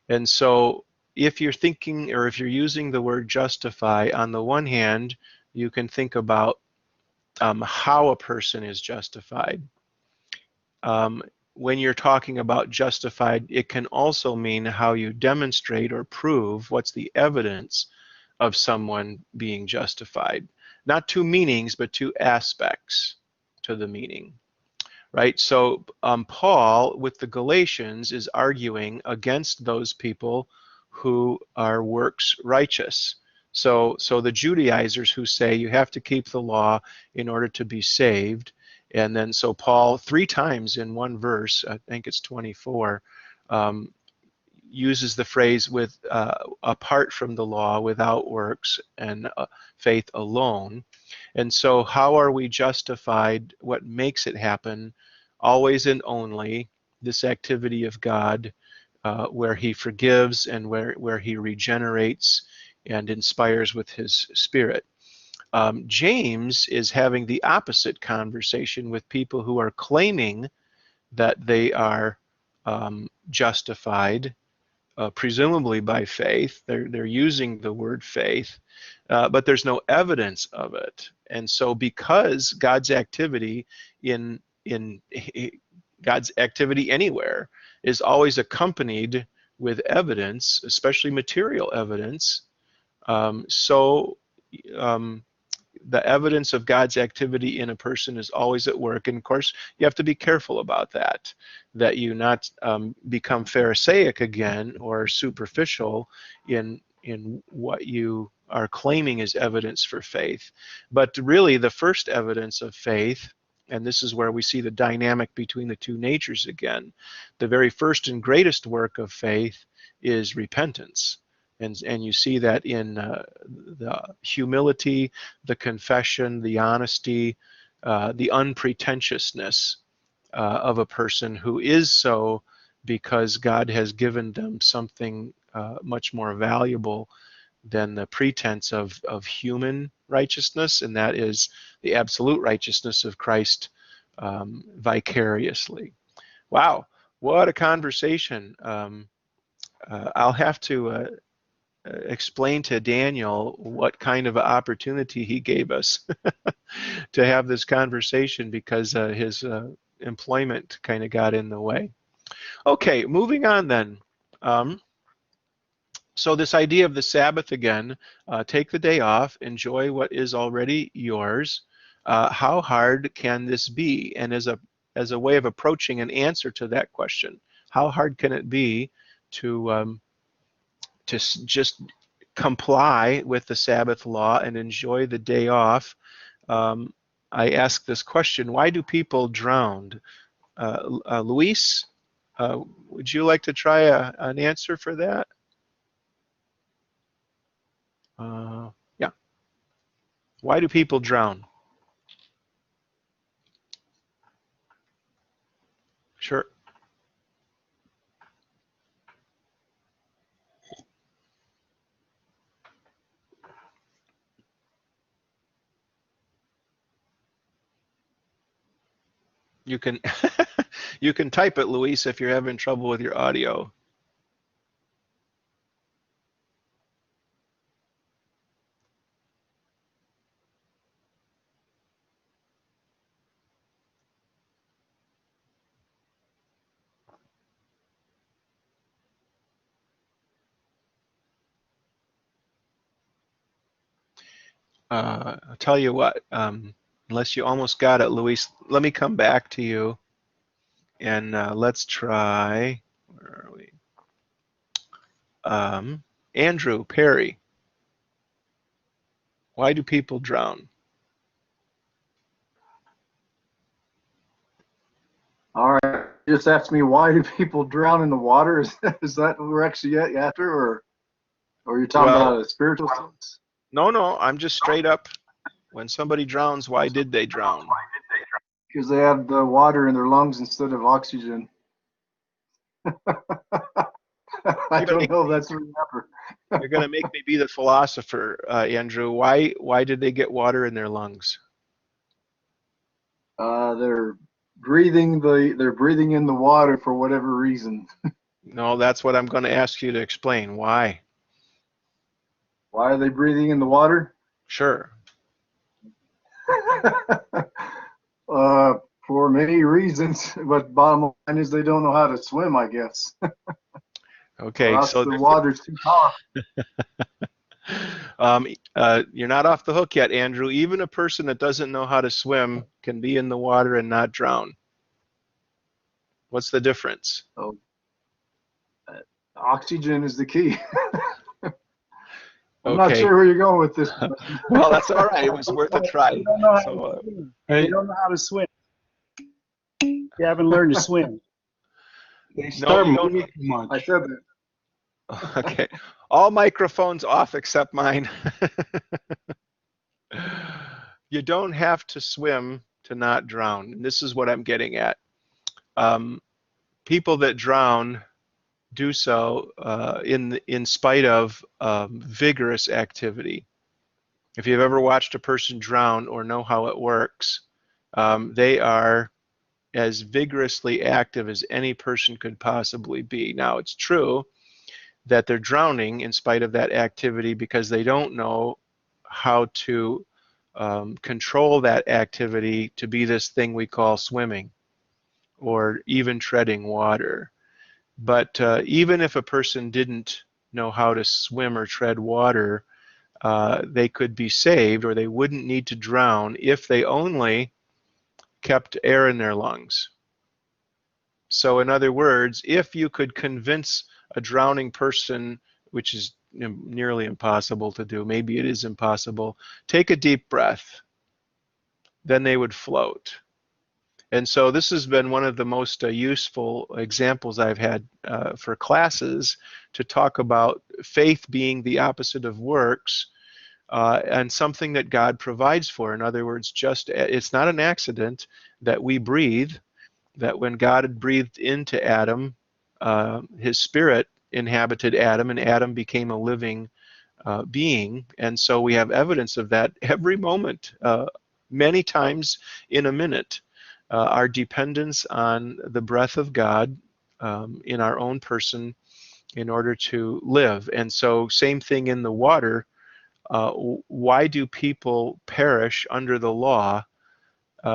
And so if you're thinking, or if you're using the word justify, on the one hand, you can think about how a person is justified. When you're talking about justified, it can also mean how you demonstrate or prove, what's the evidence of someone being justified. Not two meanings, but two aspects to the meaning, right? So Paul, with the Galatians, is arguing against those people who are works righteous. So the Judaizers who say you have to keep the law in order to be saved. And then so Paul, 3 times in one verse, I think it's 24, uses the phrase with apart from the law, without works, and faith alone. And so how are we justified? What makes it happen? Always and only this activity of God, where he forgives and where he regenerates and inspires with his Spirit. James is having the opposite conversation with people who are claiming that they are justified, presumably by faith. They're using the word faith, but there's no evidence of it. And so, because God's activity in God's activity anywhere is always accompanied with evidence, especially material evidence, so the evidence of God's activity in a person is always at work. And of course, you have to be careful about that you not become Pharisaic again or superficial in what you are claiming is evidence for faith. But really, the first evidence of faith, and this is where we see the dynamic between the two natures again, the very first and greatest work of faith is repentance. And you see that in the humility, the confession, the honesty, the unpretentiousness of a person who is so because God has given them something much more valuable than the pretense of human righteousness, and that is the absolute righteousness of Christ vicariously. Wow, what a conversation. I'll have to explain to Daniel what kind of opportunity he gave us to have this conversation, because his employment kind of got in the way. Okay, moving on then. So this idea of the Sabbath again, take the day off, enjoy what is already yours. How hard can this be? And as a way of approaching an answer to that question, how hard can it be to just comply with the Sabbath law and enjoy the day off? I ask this question: why do people drown? Luis, would you like to try an answer for that? Yeah. Why do people drown? Sure. You can you can type it, Luis, if you're having trouble with your audio. I'll tell you what, unless you almost got it, Luis, let me come back to you and let's try, where are we? Andrew Perry, why do people drown? All right. Just ask me, why do people drown in the water? Is that what we're actually after, or are you talking about a spiritual sense? No, I'm just straight up. When somebody drowns, why did they drown? Because they have the water in their lungs instead of oxygen. I don't know if that's really ever. You're going to make me be the philosopher, Andrew. Why did they get water in their lungs? They're breathing in the water for whatever reason. No, that's what I'm going to ask you to explain. Why? Why are they breathing in the water? Sure. For many reasons, but bottom line is they don't know how to swim, I guess. Okay, so the water's too powerful. You're not off the hook yet, Andrew. Even a person that doesn't know how to swim can be in the water and not drown. What's the difference? Oh, oxygen is the key. I'm not sure where you're going with this. Well, that's all right. It was worth a try. You don't know how to swim. You haven't learned to swim. They start moving too much. I said that. Okay. All microphones off except mine. You don't have to swim to not drown. And this is what I'm getting at. People that drown do so in spite of vigorous activity. If you've ever watched a person drown or know how it works, they are as vigorously active as any person could possibly be. Now, it's true that they're drowning in spite of that activity because they don't know how to control that activity to be this thing we call swimming or even treading water. But even if a person didn't know how to swim or tread water, they could be saved, or they wouldn't need to drown if they only kept air in their lungs. So in other words, if you could convince a drowning person, which is nearly impossible to do, maybe it is impossible, take a deep breath, then they would float. And so this has been one of the most useful examples I've had for classes to talk about faith being the opposite of works, and something that God provides for. In other words, it's not an accident that we breathe, that when God had breathed into Adam, his spirit inhabited Adam, and Adam became a living being. And so we have evidence of that every moment, many times in a minute. Our dependence on the breath of God in our own person in order to live. And so same thing in the water. Why do people perish under the law?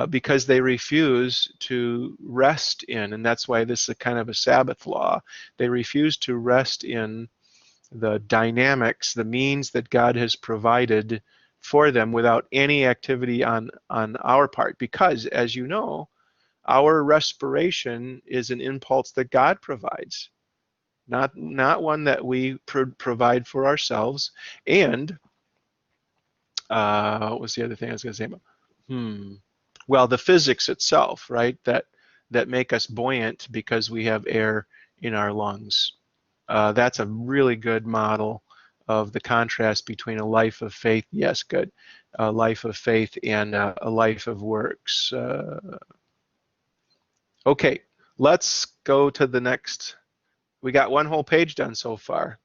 Because they refuse to rest in, and that's why this is a kind of a Sabbath law. They refuse to rest in the dynamics, the means that God has provided for them without any activity on our part. Because, as you know, our respiration is an impulse that God provides, not one that we provide for ourselves. And what was the other thing I was going to say about? Well, the physics itself, right? That make us buoyant because we have air in our lungs. That's a really good model of the contrast between a life of faith. Yes, good. A life of faith and a life of works. Okay, let's go to the next. We got one whole page done so far.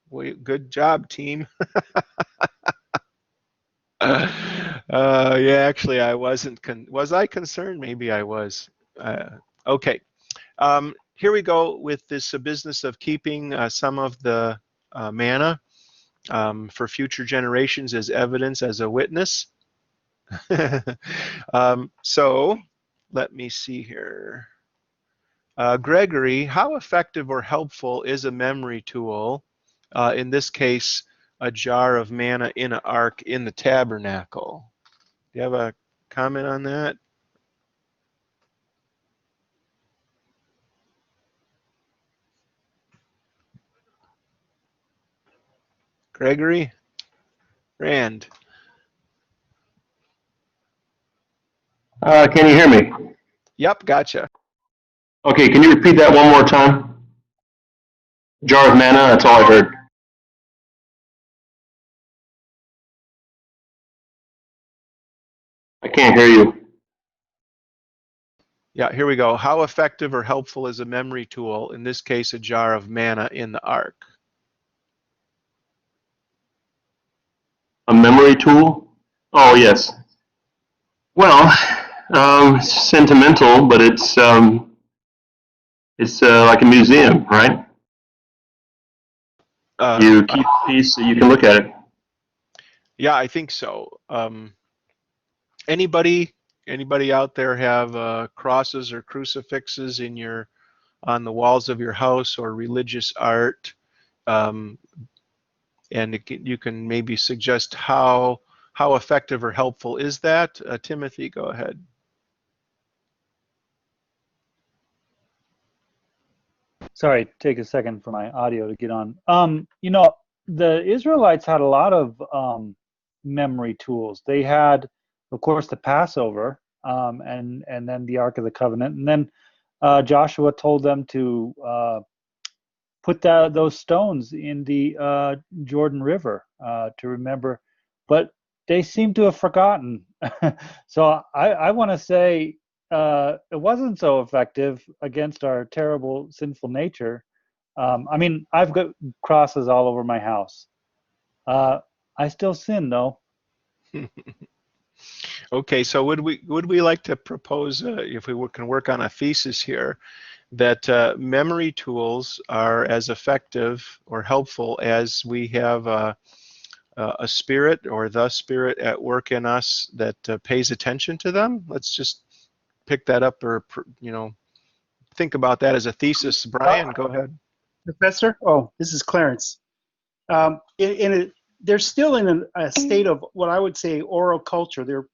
Good job, team. Yeah, actually, I wasn't. Was I concerned? Maybe I was. Okay. Here we go with this business of keeping some of the manna for future generations as evidence, as a witness. So let me see here. Gregory, how effective or helpful is a memory tool, in this case, a jar of manna in an ark in the tabernacle? Do you have a comment on that? Gregory? Rand? Can you hear me? Yep, gotcha. Okay, can you repeat that one more time? Jar of manna, that's all I heard. I can't hear you. Yeah, here we go. How effective or helpful is a memory tool, in this case, a jar of manna in the ark? A memory tool? Oh, yes. Well, sentimental, but it's like a museum, right? You keep a piece so you can look at it. Yeah, I think so. Anybody out there have crosses or crucifixes on the walls of your house, or religious art? And you can maybe suggest how effective or helpful is that? Timothy, go ahead. Sorry, take a second for my audio to get on. The Israelites had a lot of memory tools. They had, of course, the Passover, and then the Ark of the Covenant, and then Joshua told them to put those stones in the Jordan River to remember, but they seem to have forgotten. So I want to say it wasn't so effective against our terrible sinful nature. I mean, I've got crosses all over my house. I still sin though. Okay, so would we like to propose, if we can work on a thesis here, that memory tools are as effective or helpful as we have a spirit or the spirit at work in us that pays attention to them? Let's just pick that up, or think about that as a thesis. Brian, go ahead. Professor? Oh, this is Clarence. They're still in a state of what I would say oral culture.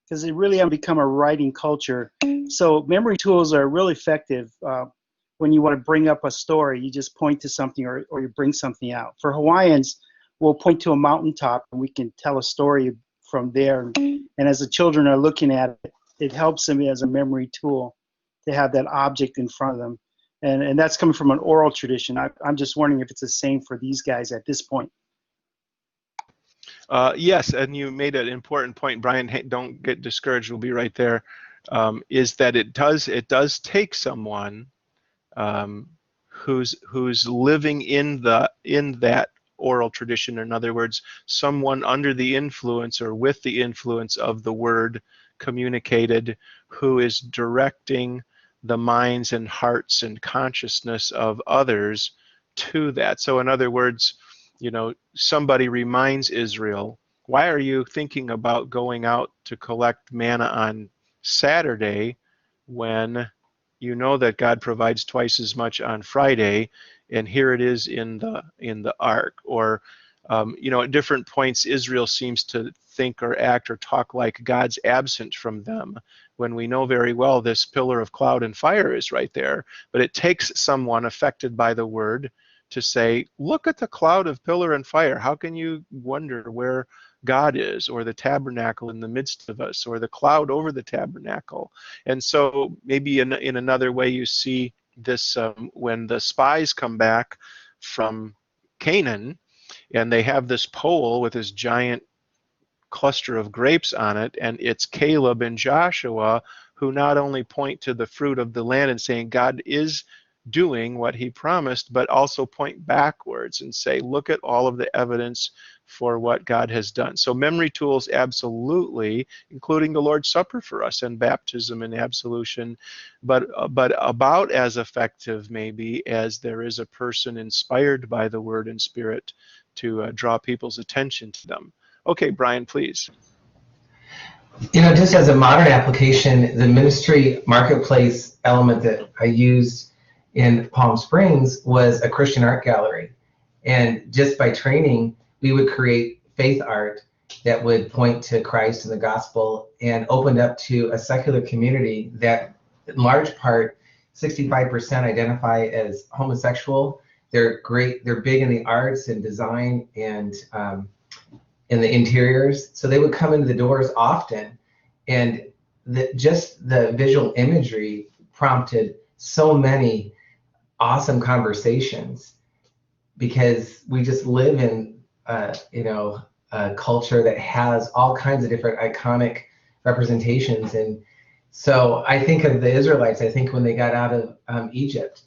Because they really have become a writing culture. So memory tools are really effective when you want to bring up a story. You just point to something, or you bring something out. For Hawaiians, we'll point to a mountaintop and we can tell a story from there. And as the children are looking at it, it helps them as a memory tool to have that object in front of them. And that's coming from an oral tradition. I'm just wondering if it's the same for these guys at this point. Yes, and you made an important point, Brian. Hey, don't get discouraged. We'll be right there. Is that it does take someone who's living in that oral tradition. In other words, someone under the influence or with the influence of the word communicated, who is directing the minds and hearts and consciousness of others to that. So in other words, somebody reminds Israel, why are you thinking about going out to collect manna on Saturday when you know that God provides twice as much on Friday, and here it is in the ark? Or at different points, Israel seems to think or act or talk like God's absent from them, when we know very well this pillar of cloud and fire is right there. But it takes someone affected by the word to say, look at the cloud of pillar and fire. How can you wonder where God is, or the tabernacle in the midst of us, or the cloud over the tabernacle? And so maybe in another way you see this when the spies come back from Canaan, and they have this pole with this giant cluster of grapes on it, and it's Caleb and Joshua who not only point to the fruit of the land and saying God is doing what he promised, but also point backwards and say, look at all of the evidence for what God has done. So memory tools, absolutely, including the Lord's Supper for us, and baptism and absolution, but about as effective maybe as there is a person inspired by the word and spirit to draw people's attention to them. Okay, Brian, please. Just as a modern application, the ministry marketplace element that I used in Palm Springs was a Christian art gallery. And just by training, we would create faith art that would point to Christ and the gospel, and opened up to a secular community that, in large part, 65% identify as homosexual. They're big in the arts and design and in the interiors. So they would come into the doors often, and just the visual imagery prompted so many awesome conversations, because we just live in a culture that has all kinds of different iconic representations. And so I think of the Israelites, I think when they got out of Egypt,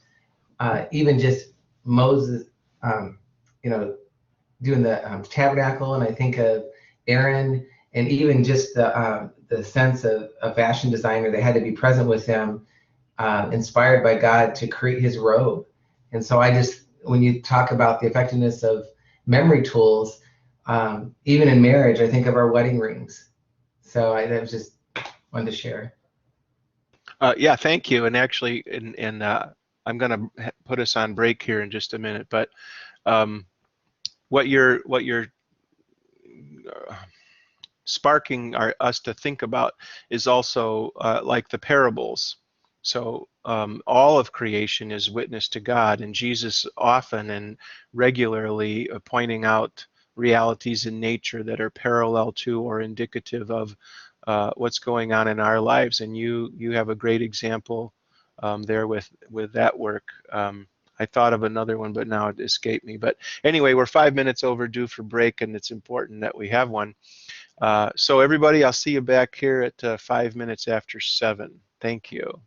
even just Moses, doing the tabernacle, and I think of Aaron, and even just the sense of a fashion designer that had to be present with them, inspired by God to create his robe. And so when you talk about the effectiveness of memory tools, even in marriage, I think of our wedding rings. So I was just wanted to share. Yeah, thank you. And actually, I'm going to put us on break here in just a minute, but what you're sparking us to think about is also like the parables. So all of creation is witness to God, and Jesus often and regularly pointing out realities in nature that are parallel to or indicative of what's going on in our lives. And you have a great example there with that work. I thought of another one, but now it escaped me. But anyway, we're 5 minutes overdue for break, and it's important that we have one. So everybody, I'll see you back here at 5 minutes after 7. Thank you.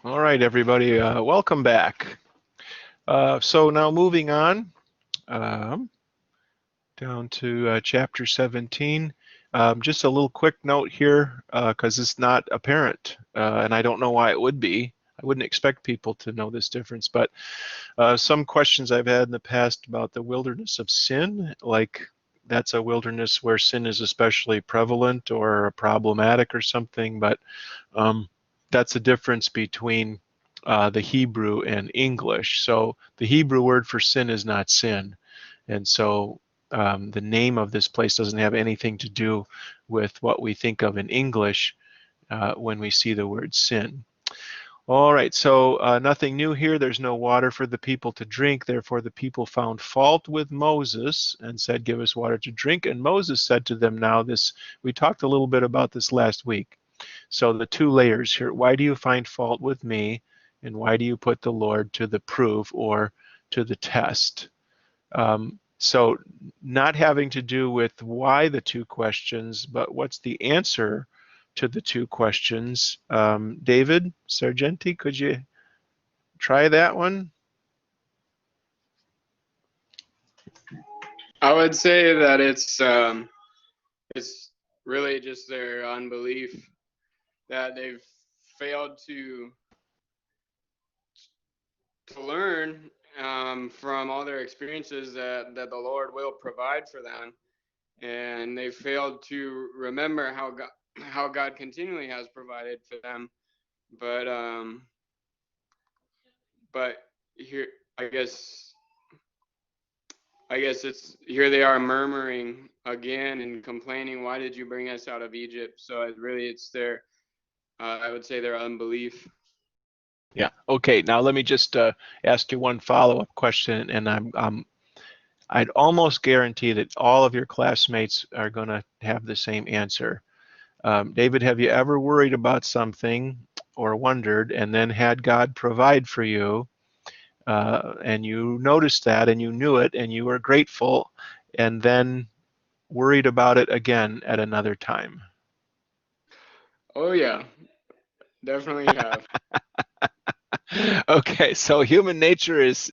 All right, everybody, welcome back. So now moving on down to chapter 17. Just a little quick note here, because it's not apparent, and I don't know why it would be. I wouldn't expect people to know this difference, but some questions I've had in the past about the wilderness of sin, like that's a wilderness where sin is especially prevalent or problematic or something, but that's the difference between the Hebrew and English. So the Hebrew word for sin is not sin. And so the name of this place doesn't have anything to do with what we think of in English when we see the word sin. All right, so nothing new here. There's no water for the people to drink. Therefore, the people found fault with Moses and said, "Give us water to drink." And Moses said to them, now this, we talked a little bit about this last week. So the two layers here, why do you find fault with me? And why do you put the Lord to the proof or to the test? So not having to do with why the two questions, but what's the answer to the two questions. David Sargenti, could you try that one? I would say that it's really just their unbelief that they've failed to learn from all their experiences that the Lord will provide for them, and they failed to remember how God continually has provided for them. But here, I guess it's here they are murmuring again and complaining, why did you bring us out of Egypt? So it's their I would say their unbelief. Yeah. Okay. Now let me just ask you one follow-up question, and I'd almost guarantee that all of your classmates are going to have the same answer. David, have you ever worried about something or wondered and then had God provide for you, and you noticed that and you knew it and you were grateful, and then worried about it again at another time? Oh yeah, definitely have. Okay, so human nature is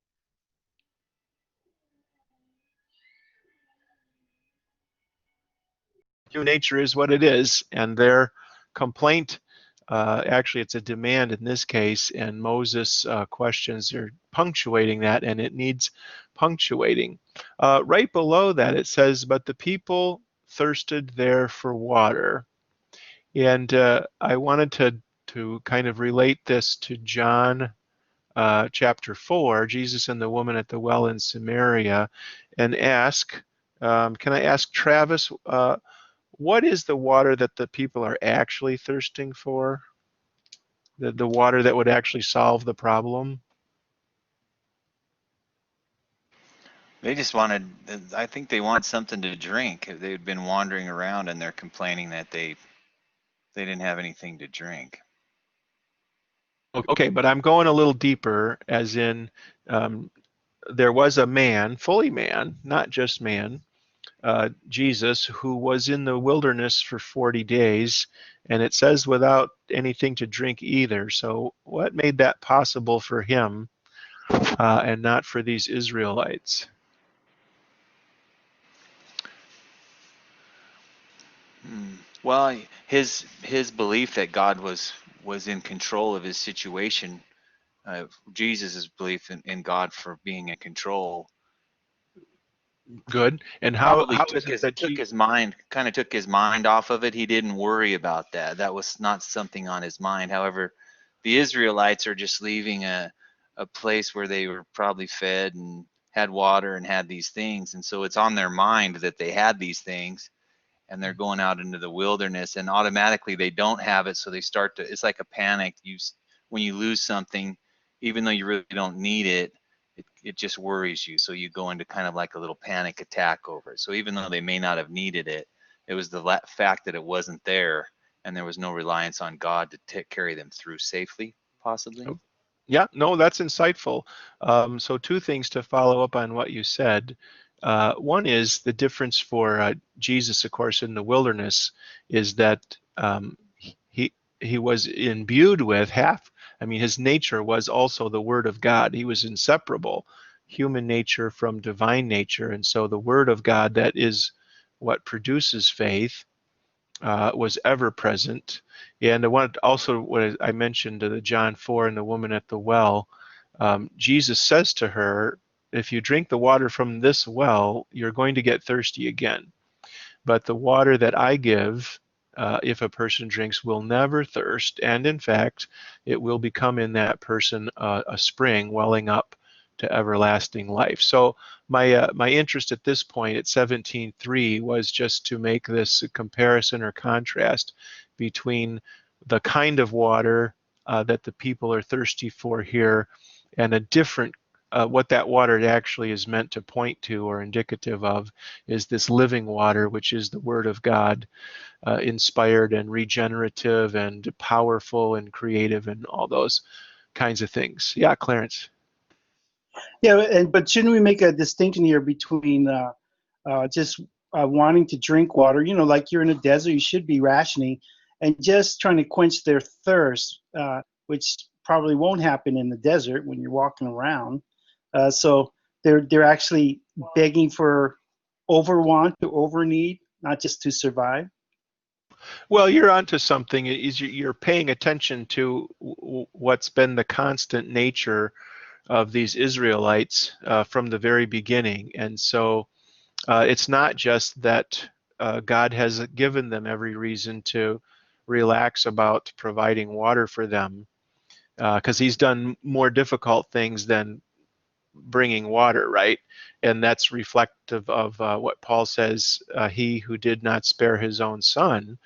what it is, and their complaint, actually it's a demand in this case, and Moses' questions are punctuating that, and it needs punctuating. Right below that it says, but the people thirsted there for water. And I wanted to kind of relate this to John chapter 4, Jesus and the woman at the well in Samaria, and ask, can I ask Travis, what is the water that the people are actually thirsting for? The water that would actually solve the problem? They just wanted, I think they want something to drink. They'd been wandering around and they're complaining that they didn't have anything to drink. Okay, but I'm going a little deeper, as in there was a man, fully man, not just man, Jesus, who was in the wilderness for 40 days, and it says without anything to drink either. So what made that possible for him and not for these Israelites? Well, his belief that God was in control of his situation, Jesus' belief in God for being in control, Good. And how probably is it that took his mind, kind of took his mind off of it. He didn't worry about that. That was not something on his mind. However, the Israelites are just leaving a place where they were probably fed and had water and had these things, and so it's on their mind that they had these things, and they're going out into the wilderness, and automatically they don't have it, so they start to, it's like a panic. When you lose something, even though you really don't need it, it just worries you, so you go into kind of like a little panic attack over it. So even though they may not have needed it, it was the fact that it wasn't there, and there was no reliance on God to carry them through safely, possibly. Yeah, no, that's insightful. So two things to follow up on what you said. One is the difference for Jesus, of course, in the wilderness is that he was imbued with I mean, his nature was also the Word of God. He was inseparable, human nature from divine nature. And so the Word of God, that is what produces faith, was ever present. And I wanted also, what I mentioned, the John 4 and the woman at the well, Jesus says to her, if you drink the water from this well, you're going to get thirsty again. But the water that I give, if a person drinks, will never thirst. And in fact, it will become in that person a spring welling up to everlasting life. So my interest at this point at 17:3 was just to make this comparison or contrast between the kind of water that the people are thirsty for here and a different what that water actually is meant to point to or indicative of is this living water, which is the Word of God, inspired and regenerative and powerful and creative and all those kinds of things. Yeah, Clarence. Yeah, but shouldn't we make a distinction here between just wanting to drink water? You know, like you're in a desert, you should be rationing, and just trying to quench their thirst, which probably won't happen in the desert when you're walking around. So they're actually begging for overwant or overneed, not just to survive. Well, you're onto something. Is you're paying attention to what's been the constant nature of these Israelites from the very beginning, and so it's not just that God has given them every reason to relax about providing water for them, because He's done more difficult things than bringing water, right? And that's reflective of what Paul says, he who did not spare his own son,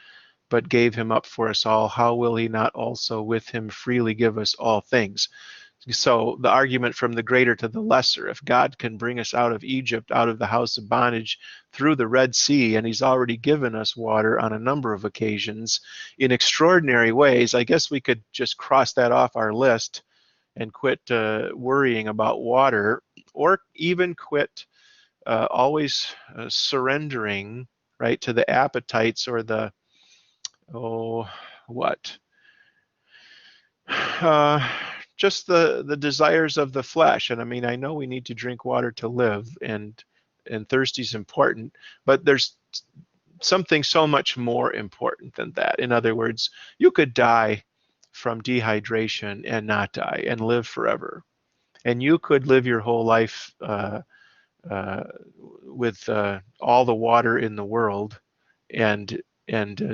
but gave him up for us all, how will he not also with him freely give us all things? So the argument from the greater to the lesser, if God can bring us out of Egypt, out of the house of bondage, through the Red Sea, and he's already given us water on a number of occasions in extraordinary ways, I guess we could just cross that off our list and quit worrying about water, or even quit always surrendering, right, to the appetites or the, what? Just the desires of the flesh. And I mean, I know we need to drink water to live, and thirsty is important, but there's something so much more important than that. In other words, you could die from dehydration and not die and live forever. And you could live your whole life with all the water in the world and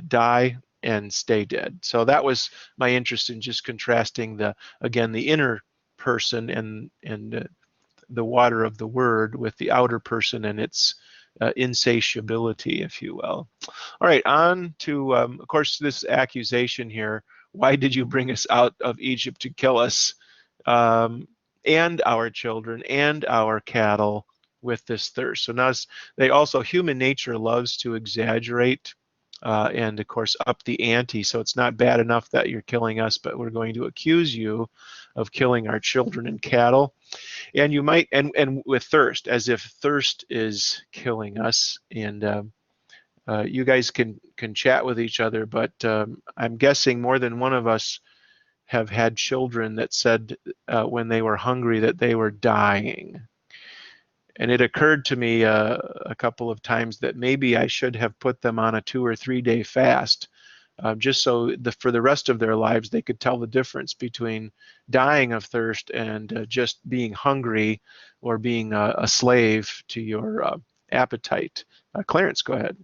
die and stay dead. So that was my interest in just contrasting the inner person and the water of the Word with the outer person and its insatiability, if you will. All right, on to, of course, this accusation here. Why did you bring us out of Egypt to kill us and our children and our cattle with this thirst? So now they also, human nature loves to exaggerate and of course up the ante. So it's not bad enough that you're killing us, but we're going to accuse you of killing our children and cattle. And you might, and with thirst, as if thirst is killing us. And you guys can chat with each other, but I'm guessing more than one of us have had children that said when they were hungry that they were dying. And it occurred to me a couple of times that maybe I should have put them on a 2 or 3 day fast, just so for the rest of their lives they could tell the difference between dying of thirst and just being hungry or being a slave to your appetite. Clarence, go ahead.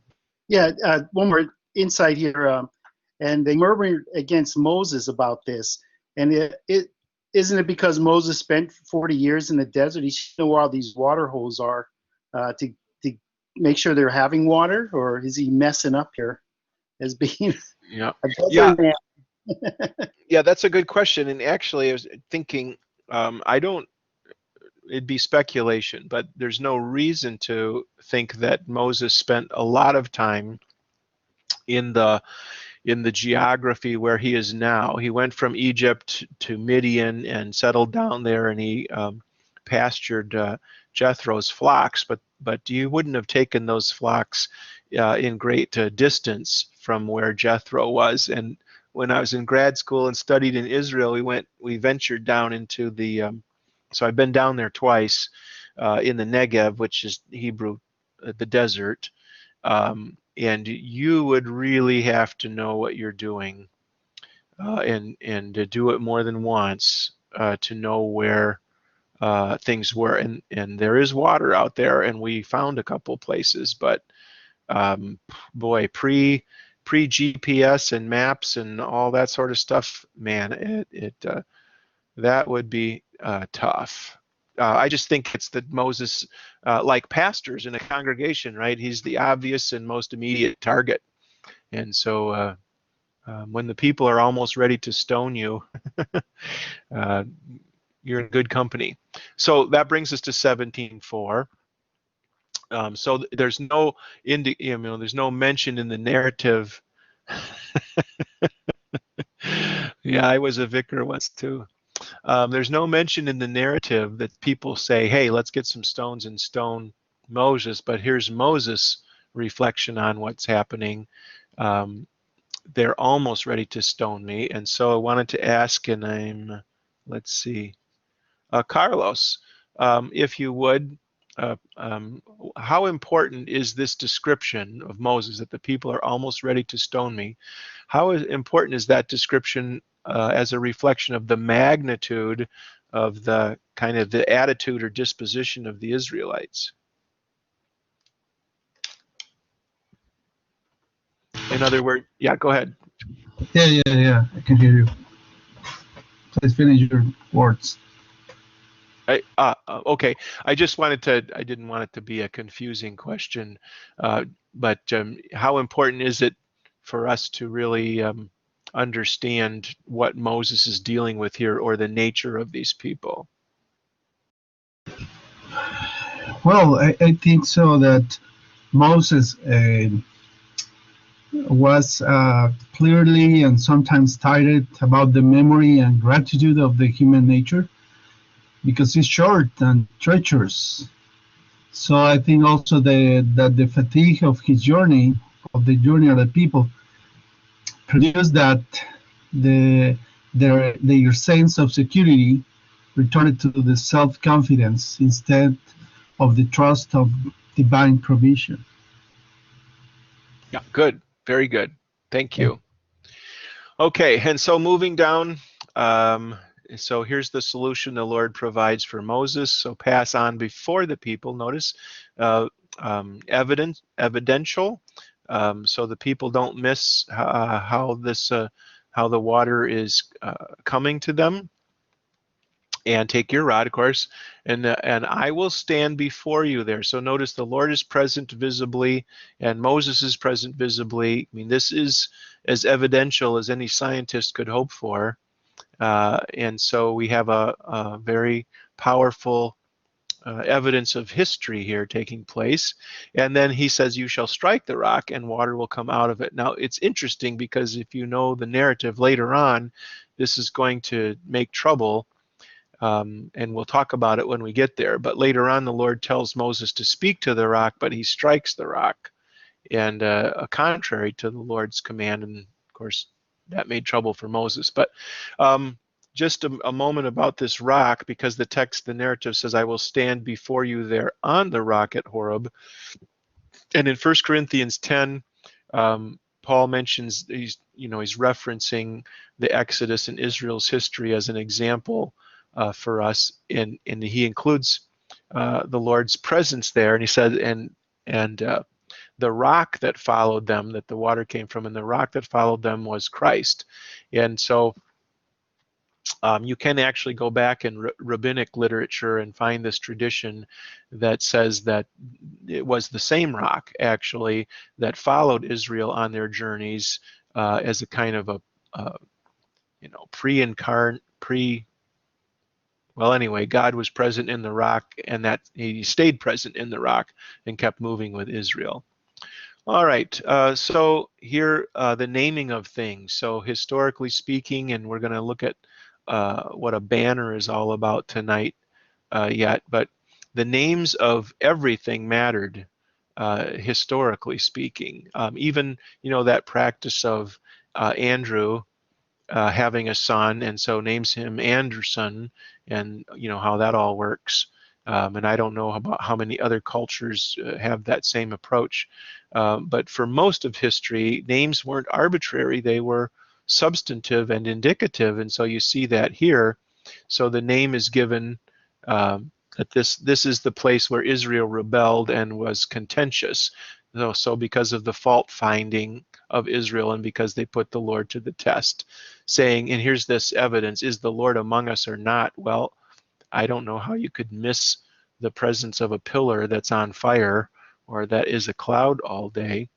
Yeah, one more insight here. And they murmured against Moses about this. And it isn't it because Moses spent 40 years in the desert? He should know where all these water holes are to make sure they're having water, or is he messing up here as being Yeah. a desert man? Yeah, that's a good question. And actually, I was thinking, it'd be speculation, but there's no reason to think that Moses spent a lot of time in the geography where he is now. He went from Egypt to Midian and settled down there, and he pastured Jethro's flocks, but you wouldn't have taken those flocks in great distance from where Jethro was. And when I was in grad school and studied in Israel, we ventured down into the, so I've been down there twice, in the Negev, which is Hebrew, the desert. And you would really have to know what you're doing, and to do it more than once, to know where things were. And there is water out there, and we found a couple places, but boy, pre GPS and maps and all that sort of stuff, man, that would be tough. I just think it's that Moses, like pastors in a congregation, right? He's the obvious and most immediate target. And so when the people are almost ready to stone you, uh, you're in good company. So that brings us to 17:4. So there's no there's no mention in the narrative. Yeah, I was a vicar once too. There's no mention in the narrative that people say, hey, let's get some stones and stone Moses, but here's Moses' reflection on what's happening. They're almost ready to stone me. And so I wanted to ask, and let's see, Carlos, if you would, how important is this description of Moses, that the people are almost ready to stone me? How important is that description as a reflection of the magnitude of the kind of the attitude or disposition of the Israelites? In other words, yeah, go ahead. Yeah, I can hear you. Please finish your words. Okay, I didn't want it to be a confusing question, but how important is it for us to really understand what Moses is dealing with here, or the nature of these people? Well, I think so that Moses was clearly and sometimes tired about the memory and gratitude of the human nature, because it's short and treacherous. So I think also that the fatigue of his journey, of the journey of the people, produced that their sense of security returned to the self-confidence instead of the trust of divine provision. Yeah, good, very good. Thank you. Okay, and so moving down, so here's the solution the Lord provides for Moses. So pass on before the people. Notice evidential, so the people don't miss how the water is coming to them. And take your rod, of course, and I will stand before you there. So notice the Lord is present visibly, and Moses is present visibly. I mean, this is as evidential as any scientist could hope for. And so we have a very powerful evidence of history here taking place. And then he says, you shall strike the rock and water will come out of it. Now, it's interesting because if you know the narrative later on, this is going to make trouble. And we'll talk about it when we get there. But later on, the Lord tells Moses to speak to the rock, but he strikes the rock, and contrary to the Lord's command. And of course, that made trouble for Moses. But just a moment about this rock, because the narrative says, I will stand before you there on the rock at Horeb. And in 1 Corinthians 10, Paul mentions he's referencing the Exodus and Israel's history as an example for us, and he includes the Lord's presence there, and he said, and the rock that followed them, that the water came from, and the rock that followed them was Christ. And so you can actually go back in rabbinic literature and find this tradition that says that it was the same rock actually that followed Israel on their journeys as a kind of a well, anyway, God was present in the rock, and that he stayed present in the rock and kept moving with Israel. All right, so here the naming of things. So historically speaking, and we're going to look at what a banner is all about tonight yet, but the names of everything mattered historically speaking. Even that practice of Andrew having a son, and so names him Anderson, and you know how that all works. And I don't know about how many other cultures have that same approach. But for most of history, names weren't arbitrary, they were substantive and indicative, and so you see that here. So the name is given that this is the place where Israel rebelled and was contentious. So because of the fault finding of Israel and because they put the Lord to the test, saying, and here's this evidence, is the Lord among us or not? Well, I don't know how you could miss the presence of a pillar that's on fire or that is a cloud all day.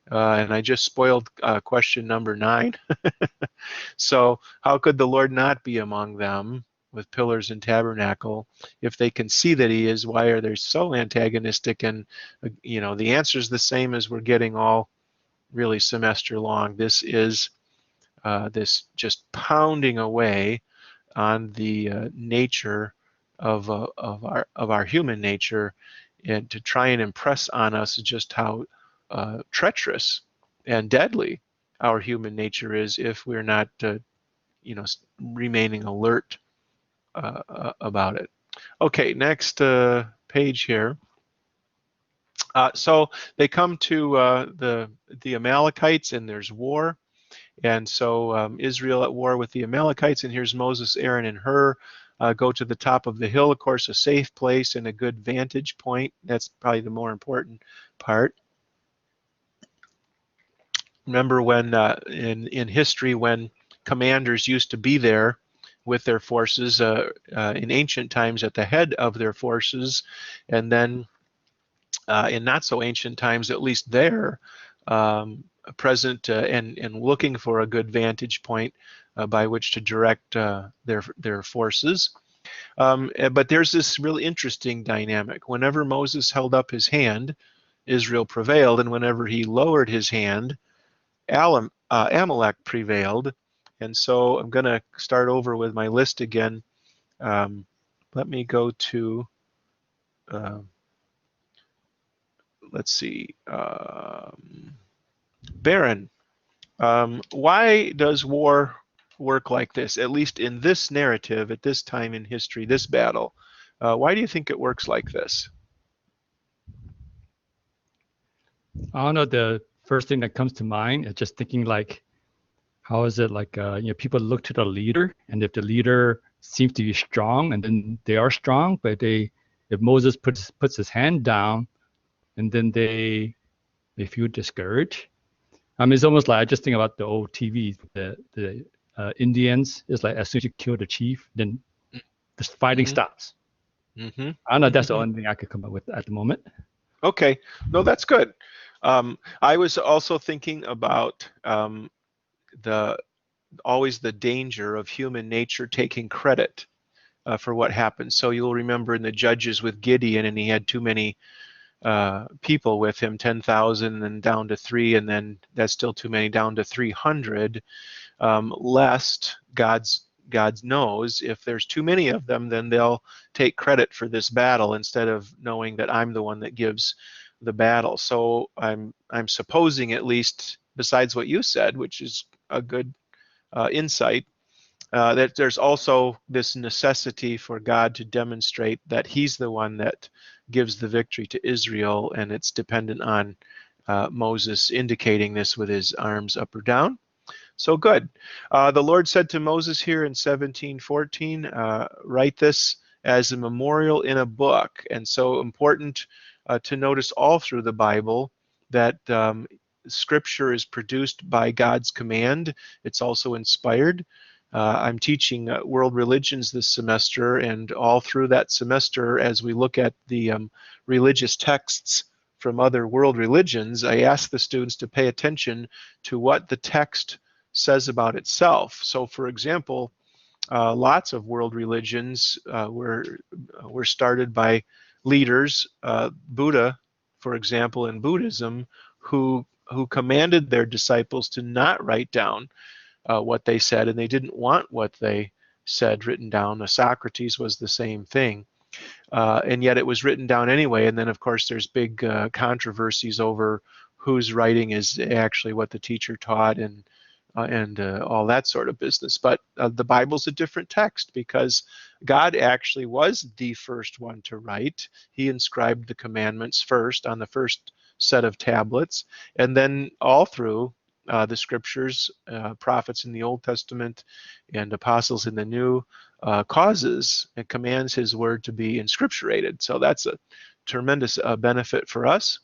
And I just spoiled question number 9. So how could the Lord not be among them with pillars and tabernacle? If they can see that he is, why are they so antagonistic? And you know, the answer is the same as we're getting all really semester long. This is this just pounding away on the nature of our human nature, and to try and impress on us just how treacherous and deadly our human nature is if we're not you know, remaining alert about it. Okay, next page here. So they come to the Amalekites, and there's war. And so Israel at war with the Amalekites, and here's Moses, Aaron, and Hur go to the top of the hill, of course, a safe place and a good vantage point. That's probably the more important part. Remember when in history when commanders used to be there with their forces in ancient times at the head of their forces, and then in not so ancient times, at least there, present and looking for a good vantage point by which to direct their forces. But there's this really interesting dynamic. Whenever Moses held up his hand, Israel prevailed, and whenever he lowered his hand, Amalek prevailed. And so I'm going to start over with my list again. Let me go to, let's see, Baron. Why does war work like this, at least in this narrative, at this time in history, this battle? Why do you think it works like this? I don't know. The first thing that comes to mind is just thinking like, how is it like, you know, people look to the leader, and if the leader seems to be strong, and then they are strong, but if Moses puts his hand down, and then they feel discouraged. I mean, it's almost like I just think about the old TV, the Indians. It's like as soon as you kill the chief, then the fighting stops. I don't know. That's the only thing I could come up with at the moment. Okay, no, that's good. I was also thinking about always the danger of human nature taking credit for what happened. So you'll remember in the Judges with Gideon, and he had too many people with him, 10,000 and down to 3, and then that's still too many, down to 300, lest God knows if there's too many of them, then they'll take credit for this battle instead of knowing that I'm the one that gives the battle. So I'm supposing, at least besides what you said, which is a good insight, that there's also this necessity for God to demonstrate that he's the one that gives the victory to Israel, and it's dependent on Moses indicating this with his arms up or down. So good. The Lord said to Moses here in 17:14, write this as a memorial in a book. And so important to notice all through the Bible that Scripture is produced by God's command. It's also inspired. I'm teaching world religions this semester, and all through that semester, as we look at the religious texts from other world religions, I ask the students to pay attention to what the text says about itself. So, for example, lots of world religions were started by leaders, Buddha, for example, in Buddhism, who commanded their disciples to not write down what they said, and they didn't want what they said written down. Socrates was the same thing. And yet it was written down anyway, and then of course there's big controversies over whose writing is actually what the teacher taught, and and all that sort of business. But the Bible's a different text because God actually was the first one to write. He inscribed the commandments first on the first set of tablets, and then all through the scriptures, prophets in the Old Testament and apostles in the New, causes and commands his word to be inscripturated. So that's a tremendous benefit for us.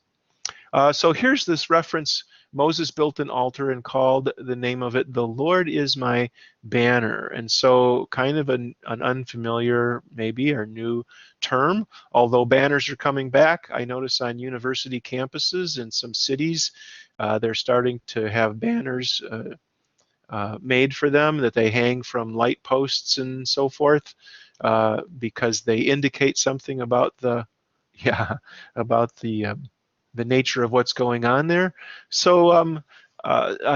So here's this reference. Moses built an altar and called the name of it, "The Lord is my banner." And so kind of an unfamiliar, maybe, or new term, although banners are coming back. I notice on university campuses in some cities, they're starting to have banners made for them that they hang from light posts and so forth, because they indicate something about the, yeah, about the nature of what's going on there. So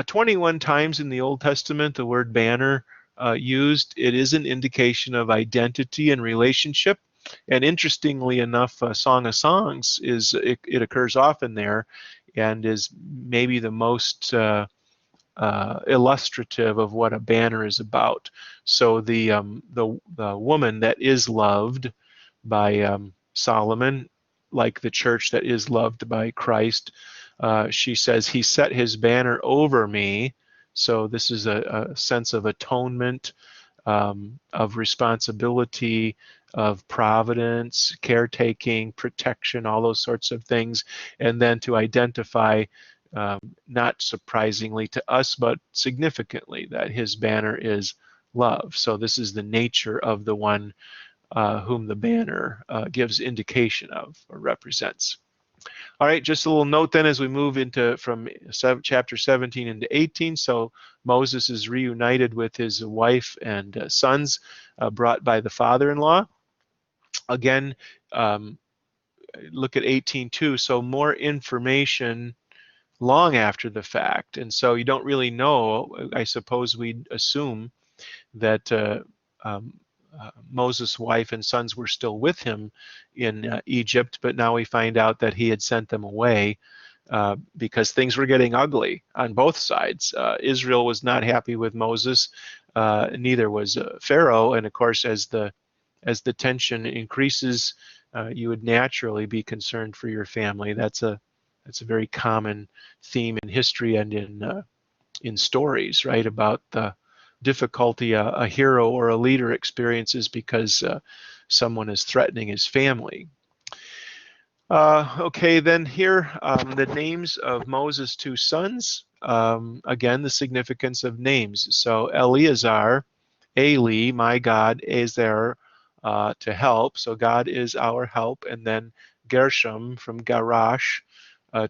21 times in the Old Testament, the word banner used. It is an indication of identity and relationship. And interestingly enough, Song of Songs it occurs often there, and is maybe the most illustrative of what a banner is about. So the woman that is loved by Solomon, like the church that is loved by Christ, she says, "He set his banner over me." So this is a sense of atonement, of responsibility, of providence, caretaking, protection, all those sorts of things. And then to identify, not surprisingly to us, but significantly, that his banner is love. So this is the nature of the one whom the banner gives indication of or represents. All right, just a little note then as we move into from chapter 17 into 18. So Moses is reunited with his wife and sons brought by the father-in-law. Again, look at 18:2. So more information long after the fact. And so you don't really know. I suppose we'd assume that Moses' wife and sons were still with him in Egypt, but now we find out that he had sent them away because things were getting ugly on both sides. Israel was not happy with Moses, neither was Pharaoh, and of course, as the tension increases, you would naturally be concerned for your family. That's a very common theme in history and in stories, right, about the difficulty a hero or a leader experiences because someone is threatening his family. Okay, then here, the names of Moses' two sons. Again, the significance of names. So Eleazar, Eli, my God, Ezer, to help. So God is our help. And then Gershom from Garash,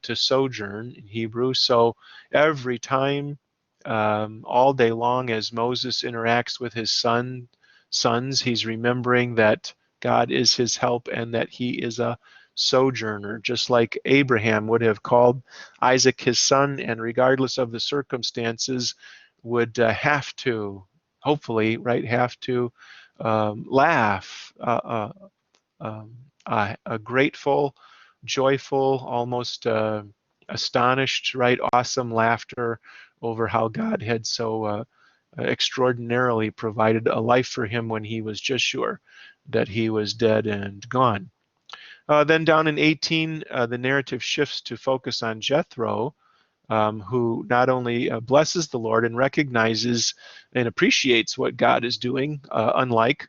to sojourn in Hebrew. So every time, all day long, as Moses interacts with his sons, he's remembering that God is his help and that he is a sojourner, just like Abraham would have called Isaac his son, and regardless of the circumstances, would have to, hopefully, right, have to laugh, a grateful, joyful, almost astonished, right, awesome laughter over how God had so extraordinarily provided a life for him when he was just sure that he was dead and gone. Then down in 18, the narrative shifts to focus on Jethro, who not only blesses the Lord and recognizes and appreciates what God is doing, unlike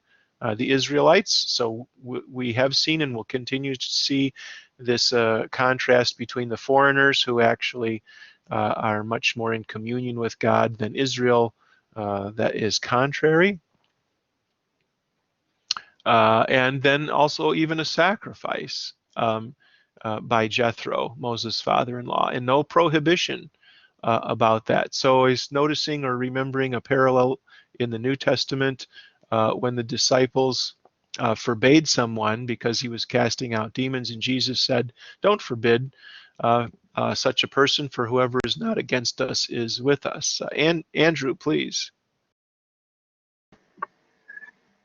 the Israelites. So we have seen and will continue to see this contrast between the foreigners, who actually are much more in communion with God, than Israel, that is contrary. And then also even a sacrifice by Jethro, Moses' father-in-law, and no prohibition about that. So he's noticing or remembering a parallel in the New Testament when the disciples forbade someone because he was casting out demons, and Jesus said, "Don't forbid such a person, for whoever is not against us is with us." And Andrew, please.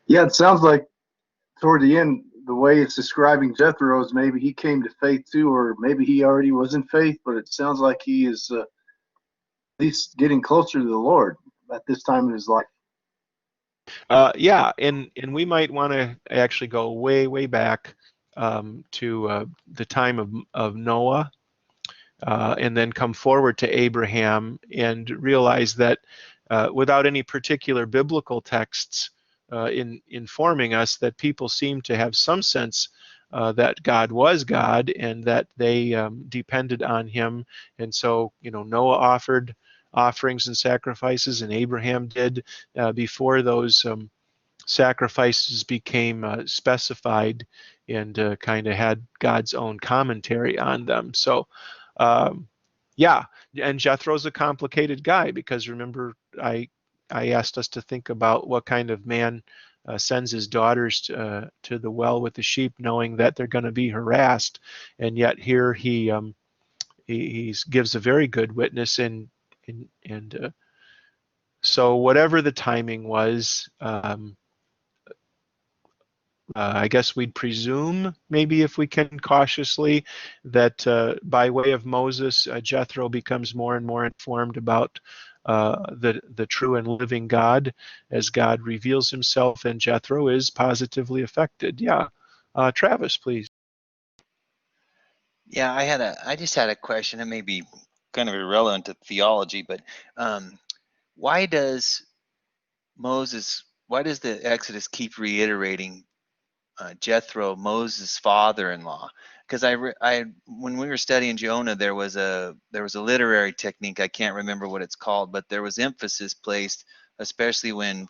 Yeah, it sounds like toward the end, the way it's describing Jethro is maybe he came to faith too, or maybe he already was in faith, but it sounds like he is least getting closer to the Lord at this time in his life. Yeah, and we might want to actually go way back to the time of Noah, and then come forward to Abraham and realize that without any particular biblical texts informing us, that people seem to have some sense that God was God and that they depended on him. And so, Noah offered offerings and sacrifices, and Abraham did before those sacrifices became specified and kind of had God's own commentary on them. So, yeah, and Jethro's a complicated guy, because remember, I asked us to think about what kind of man sends his daughters to the well with the sheep, knowing that they're going to be harassed, and yet here he gives a very good witness, and so whatever the timing was. I guess we'd presume, maybe if we can cautiously, that by way of Moses, Jethro becomes more and more informed about the true and living God as God reveals himself, and Jethro is positively affected. Yeah. Travis, please. Yeah, I just had a question. It may be kind of irrelevant to theology, but why does why does the Exodus keep reiterating Jethro, Moses' father-in-law? Because when we were studying Jonah, there was a literary technique. I can't remember what it's called, but there was emphasis placed, especially when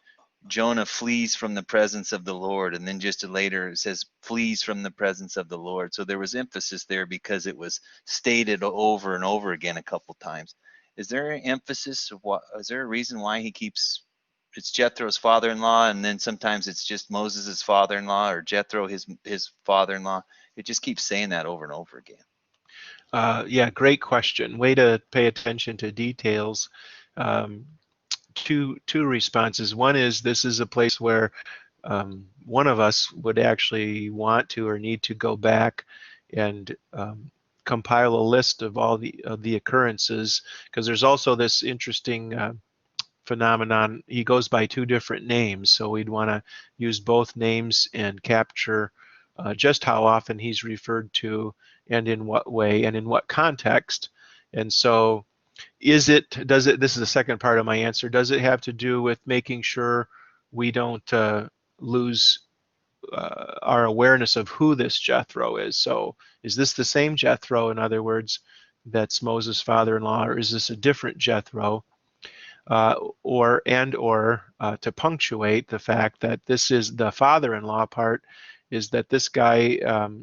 Jonah flees from the presence of the Lord, and then just later it says flees from the presence of the Lord. So there was emphasis there because it was stated over and over again a couple times. Is there an emphasis? Is there a reason why he keeps? It's Jethro's father-in-law, and then sometimes it's just Moses' father-in-law, or Jethro his father-in-law. It just keeps saying that over and over again. Yeah, great question. Way to pay attention to details. Two responses. One is, this is a place where one of us would actually want to or need to go back and compile a list of all the occurrences, because there's also this interesting phenomenon. He goes by two different names, so we'd want to use both names and capture just how often he's referred to, and in what way, and in what context. And so this is the second part of my answer, does it have to do with making sure we don't lose our awareness of who this Jethro is? So is this the same Jethro, in other words, that's Moses' father-in-law, or is this a different Jethro? Or to punctuate the fact that this is the father-in-law part, is that this guy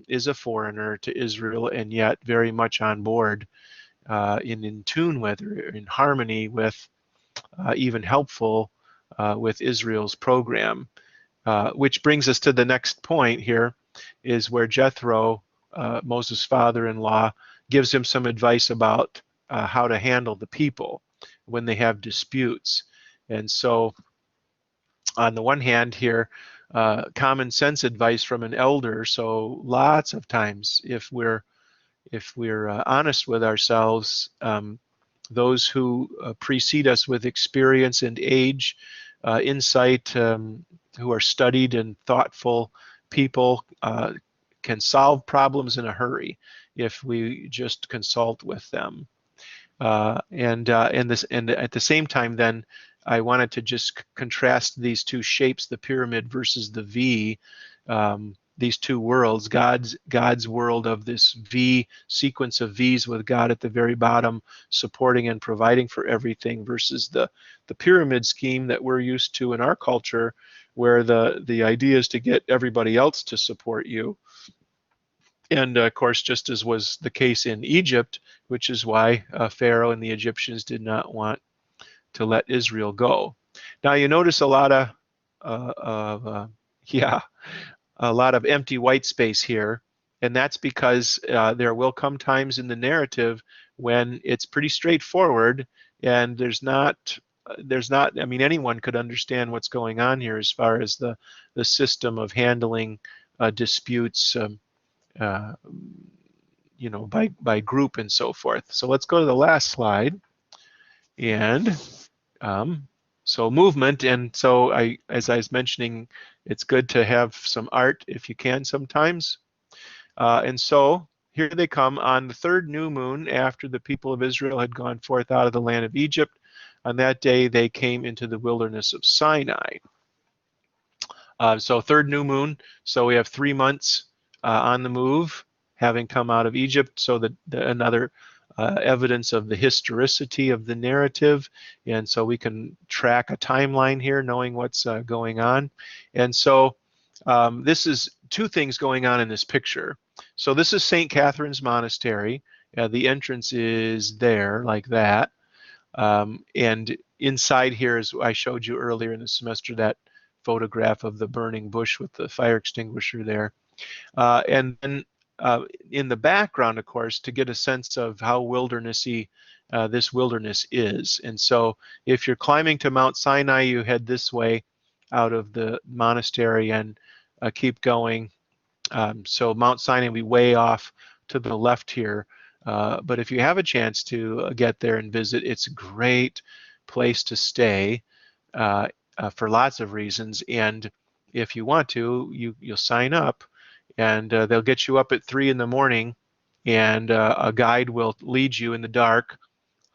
is a foreigner to Israel, and yet very much on board, in tune with, or in harmony with, even helpful with Israel's program. Which brings us to the next point here, is where Jethro, Moses' father-in-law, gives him some advice about how to handle the people when they have disputes. And so, on the one hand here, common sense advice from an elder. So lots of times, if we're honest with ourselves, those who precede us with experience and age, insight, who are studied and thoughtful people, can solve problems in a hurry if we just consult with them. And at the same time, then I wanted to just contrast these two shapes, the pyramid versus the V. These two worlds, God's world of this V sequence of V's with God at the very bottom, supporting and providing for everything, versus the pyramid scheme that we're used to in our culture, where the idea is to get everybody else to support you. And of course, just as was the case in Egypt, which is why Pharaoh and the Egyptians did not want to let Israel go. Now you notice a lot of a lot of empty white space here, and that's because there will come times in the narrative when it's pretty straightforward, and there's not, I mean, anyone could understand what's going on here as far as the system of handling disputes, by group and so forth. So let's go to the last slide. And so movement, and so as I was mentioning, it's good to have some art if you can sometimes. And so here they come on the third new moon after the people of Israel had gone forth out of the land of Egypt. On that day, they came into the wilderness of Sinai. So third new moon, so we have 3 months on the move, having come out of Egypt, so that another evidence of the historicity of the narrative, and so we can track a timeline here, knowing what's going on. And so this is 2 things going on in this picture. So this is St. Catherine's Monastery. The entrance is there, like that. And inside here, as I showed you earlier in the semester, that photograph of the burning bush with the fire extinguisher there. And then in the background, of course, to get a sense of how wildernessy this wilderness is. And so if you're climbing to Mount Sinai, you head this way out of the monastery and keep going. So Mount Sinai will be way off to the left here. But if you have a chance to get there and visit, it's a great place to stay for lots of reasons. And if you want to, you'll sign up, and they'll get you up at 3 in the morning, and a guide will lead you in the dark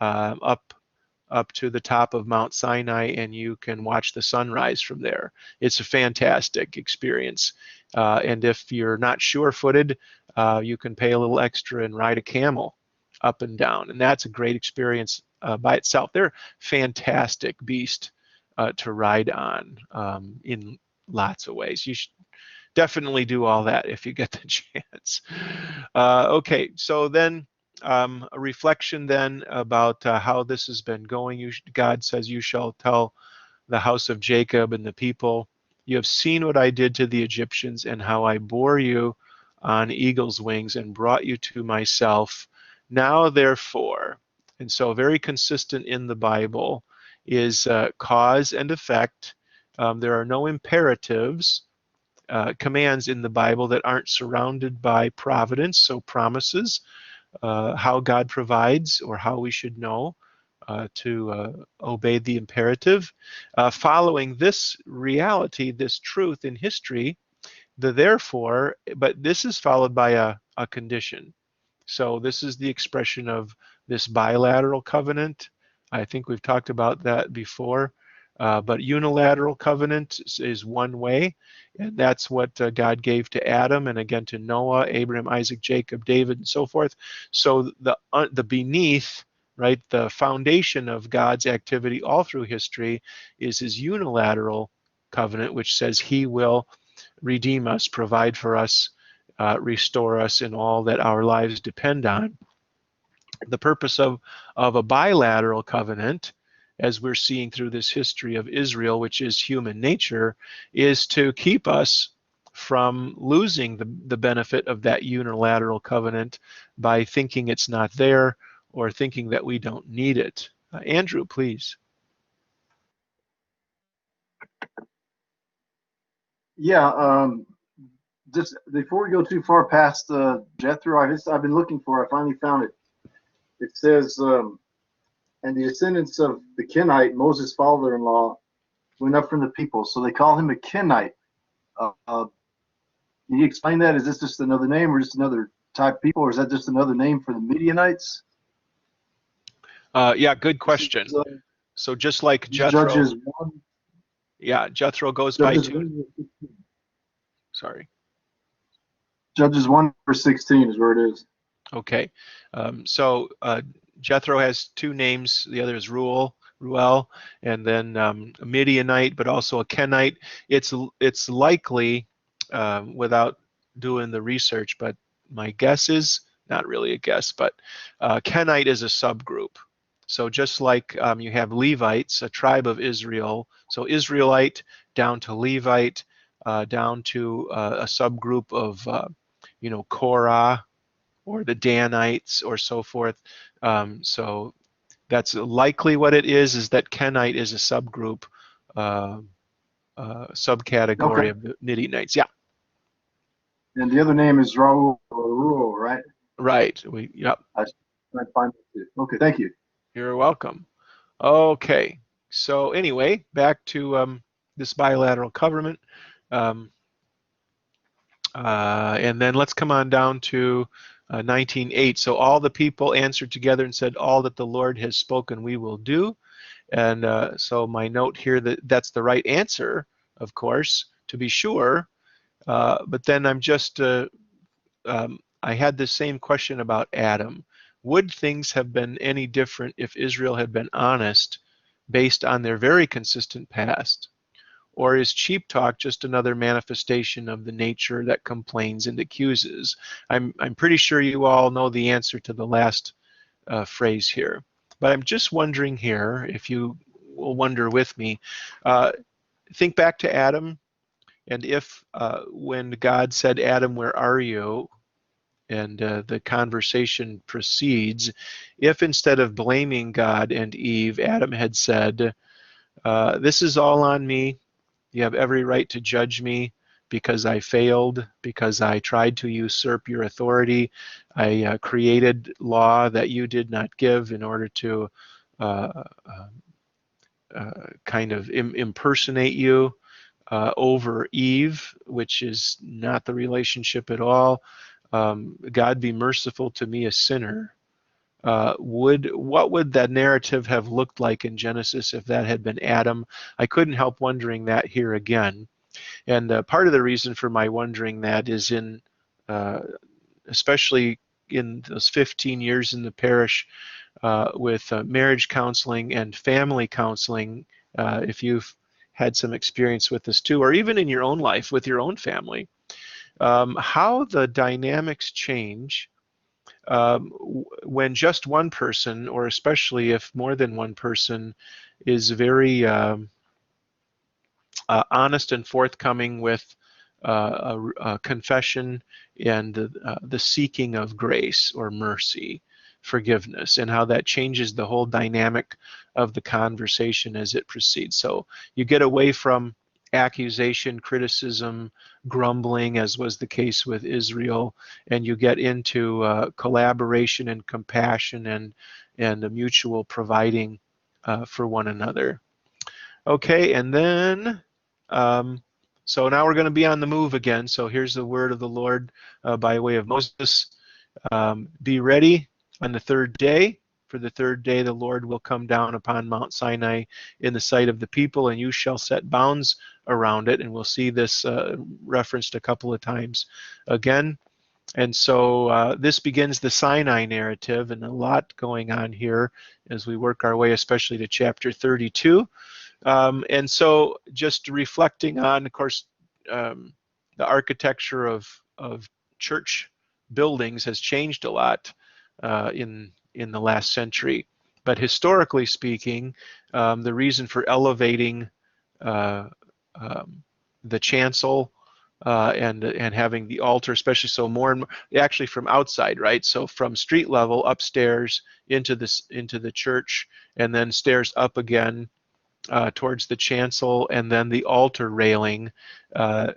up to the top of Mount Sinai, and you can watch the sunrise from there. It's a fantastic experience. And if you're not sure-footed, you can pay a little extra and ride a camel up and down, and that's a great experience by itself. They're fantastic beast to ride on in lots of ways. You should definitely do all that if you get the chance. Okay, so then a reflection then about how this has been going. God says, you shall tell the house of Jacob and the people, you have seen what I did to the Egyptians and how I bore you on eagle's wings and brought you to myself. Now therefore, and so very consistent in the Bible is cause and effect. There are no imperatives, commands in the Bible that aren't surrounded by providence, so promises, how God provides or how we should know to obey the imperative. Following this reality, this truth in history, the therefore, but this is followed by a condition. So this is the expression of this bilateral covenant. I think we've talked about that before. But unilateral covenant is one way, and that's what God gave to Adam and again to Noah, Abraham, Isaac, Jacob, David, and so forth. So the beneath, right, the foundation of God's activity all through history is his unilateral covenant, which says he will redeem us, provide for us, restore us in all that our lives depend on. The purpose of a bilateral covenant, as we're seeing through this history of Israel, which is human nature, is to keep us from losing the benefit of that unilateral covenant by thinking it's not there or thinking that we don't need it. Andrew, please. Yeah, just before we go too far past Jethro, I've been looking for. I finally found it. It says, and the descendants of the Kenite, Moses' father-in-law, went up from the people. So they call him a Kenite. Can you explain that? Is this just another name or just another type of people, or is that just another name for the Midianites? Yeah, good question. So just like Jethro, Judges 1. Yeah, Jethro goes Judges by 2. Sorry. Judges 1 verse 16 is where it is. Okay. So Jethro has 2 names. The other is Ruel, and then a Midianite, but also a Kenite. It's likely, without doing the research, but my guess is, not really a guess, but Kenite is a subgroup. So just like you have Levites, a tribe of Israel, so Israelite down to Levite, down to a subgroup of, Korah, or the Danites, or so forth. So that's likely what it is that Kenite is a subgroup, subcategory of the Midianites. Yeah. And the other name is Raul, right? Right. Yep. I find it too. Okay, thank you. You're welcome. Okay, so anyway, back to this bilateral covenant. And then let's come on down to 19:8. So all the people answered together and said, all that the Lord has spoken we will do. And so my note here that that's the right answer, of course, to be sure. But then I'm just, I had the same question about Adam. Would things have been any different if Israel had been honest based on their very consistent past? Or is cheap talk just another manifestation of the nature that complains and accuses? I'm pretty sure you all know the answer to the last phrase here. But I'm just wondering here, if you will wonder with me, think back to Adam, and if when God said, Adam, where are you? And the conversation proceeds, if instead of blaming God and Eve, Adam had said, this is all on me, you have every right to judge me because I failed, because I tried to usurp your authority. I created law that you did not give in order to uh, kind of impersonate you over Eve, which is not the relationship at all. God be merciful to me, a sinner. What would that narrative have looked like in Genesis if that had been Adam? I couldn't help wondering that here again. And part of the reason for my wondering that is in, especially in those 15 years in the parish with marriage counseling and family counseling, if you've had some experience with this too, or even in your own life with your own family, how the dynamics change when just one person, or especially if more than one person, is very honest and forthcoming with a confession and the seeking of grace or mercy, forgiveness, and how that changes the whole dynamic of the conversation as it proceeds. So you get away from accusation, criticism, grumbling, as was the case with Israel, and you get into collaboration and compassion and a mutual providing for one another. Okay, and then, so now we're going to be on the move again. So here's the word of the Lord by way of Moses. Be ready on the third day. For the third day the Lord will come down upon Mount Sinai in the sight of the people, and you shall set bounds around it. And we'll see this referenced a couple of times again. And so this begins the Sinai narrative, and a lot going on here as we work our way, especially to chapter 32. And so just reflecting on, of course, the architecture of church buildings has changed a lot in the last century. But historically speaking, the reason for elevating uh, the chancel and having the altar, especially so more and more, actually from outside, right? So from street level upstairs into the church, and then stairs up again towards the chancel, and then the altar railing, uh,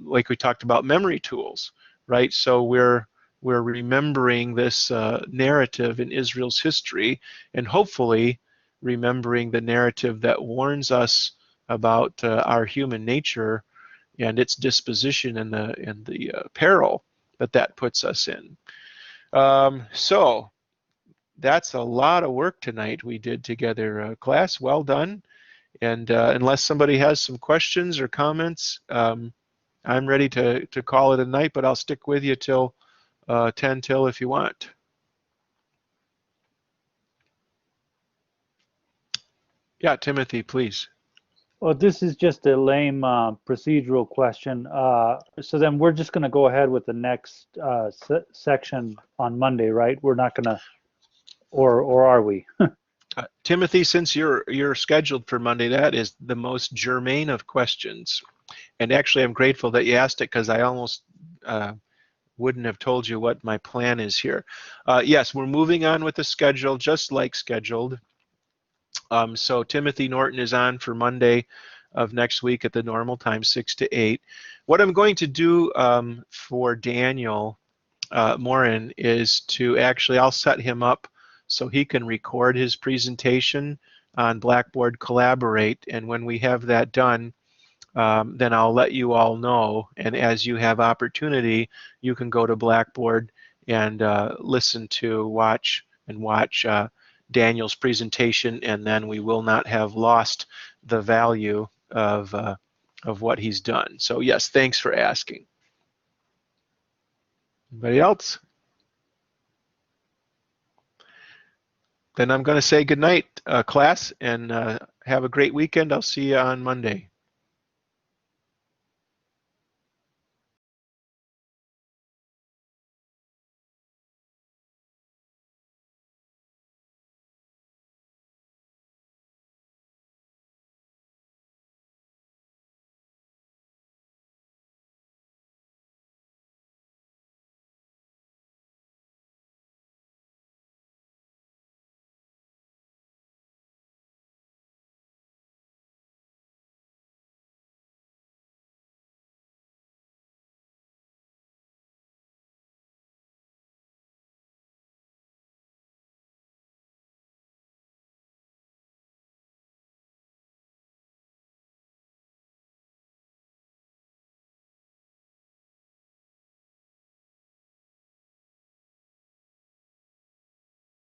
like we talked about memory tools, right? So we're remembering this narrative in Israel's history, and hopefully remembering the narrative that warns us about our human nature and its disposition and the peril that puts us in. So that's a lot of work tonight we did together, class. Well done. And unless somebody has some questions or comments, I'm ready to call it a night, but I'll stick with you till 10 till if you want. Yeah, Timothy, please. Well, this is just a lame procedural question. So then we're just going to go ahead with the next section on Monday, right? We're not going to, or are we? Timothy, since you're scheduled for Monday, that is the most germane of questions. And actually, I'm grateful that you asked it, because I almost wouldn't have told you what my plan is here. Yes, we're moving on with the schedule, just like scheduled. So Timothy Norton is on for Monday of next week at the normal time, 6 to 8. What I'm going to do for Daniel Morin is to actually, I'll set him up so he can record his presentation on Blackboard Collaborate. And when we have that done, then I'll let you all know. And as you have opportunity, you can go to Blackboard and listen to, watch Daniel's presentation, and then we will not have lost the value of what he's done. So yes, thanks for asking. Anybody else? Then I'm going to say good night, class, and have a great weekend. I'll see you on Monday.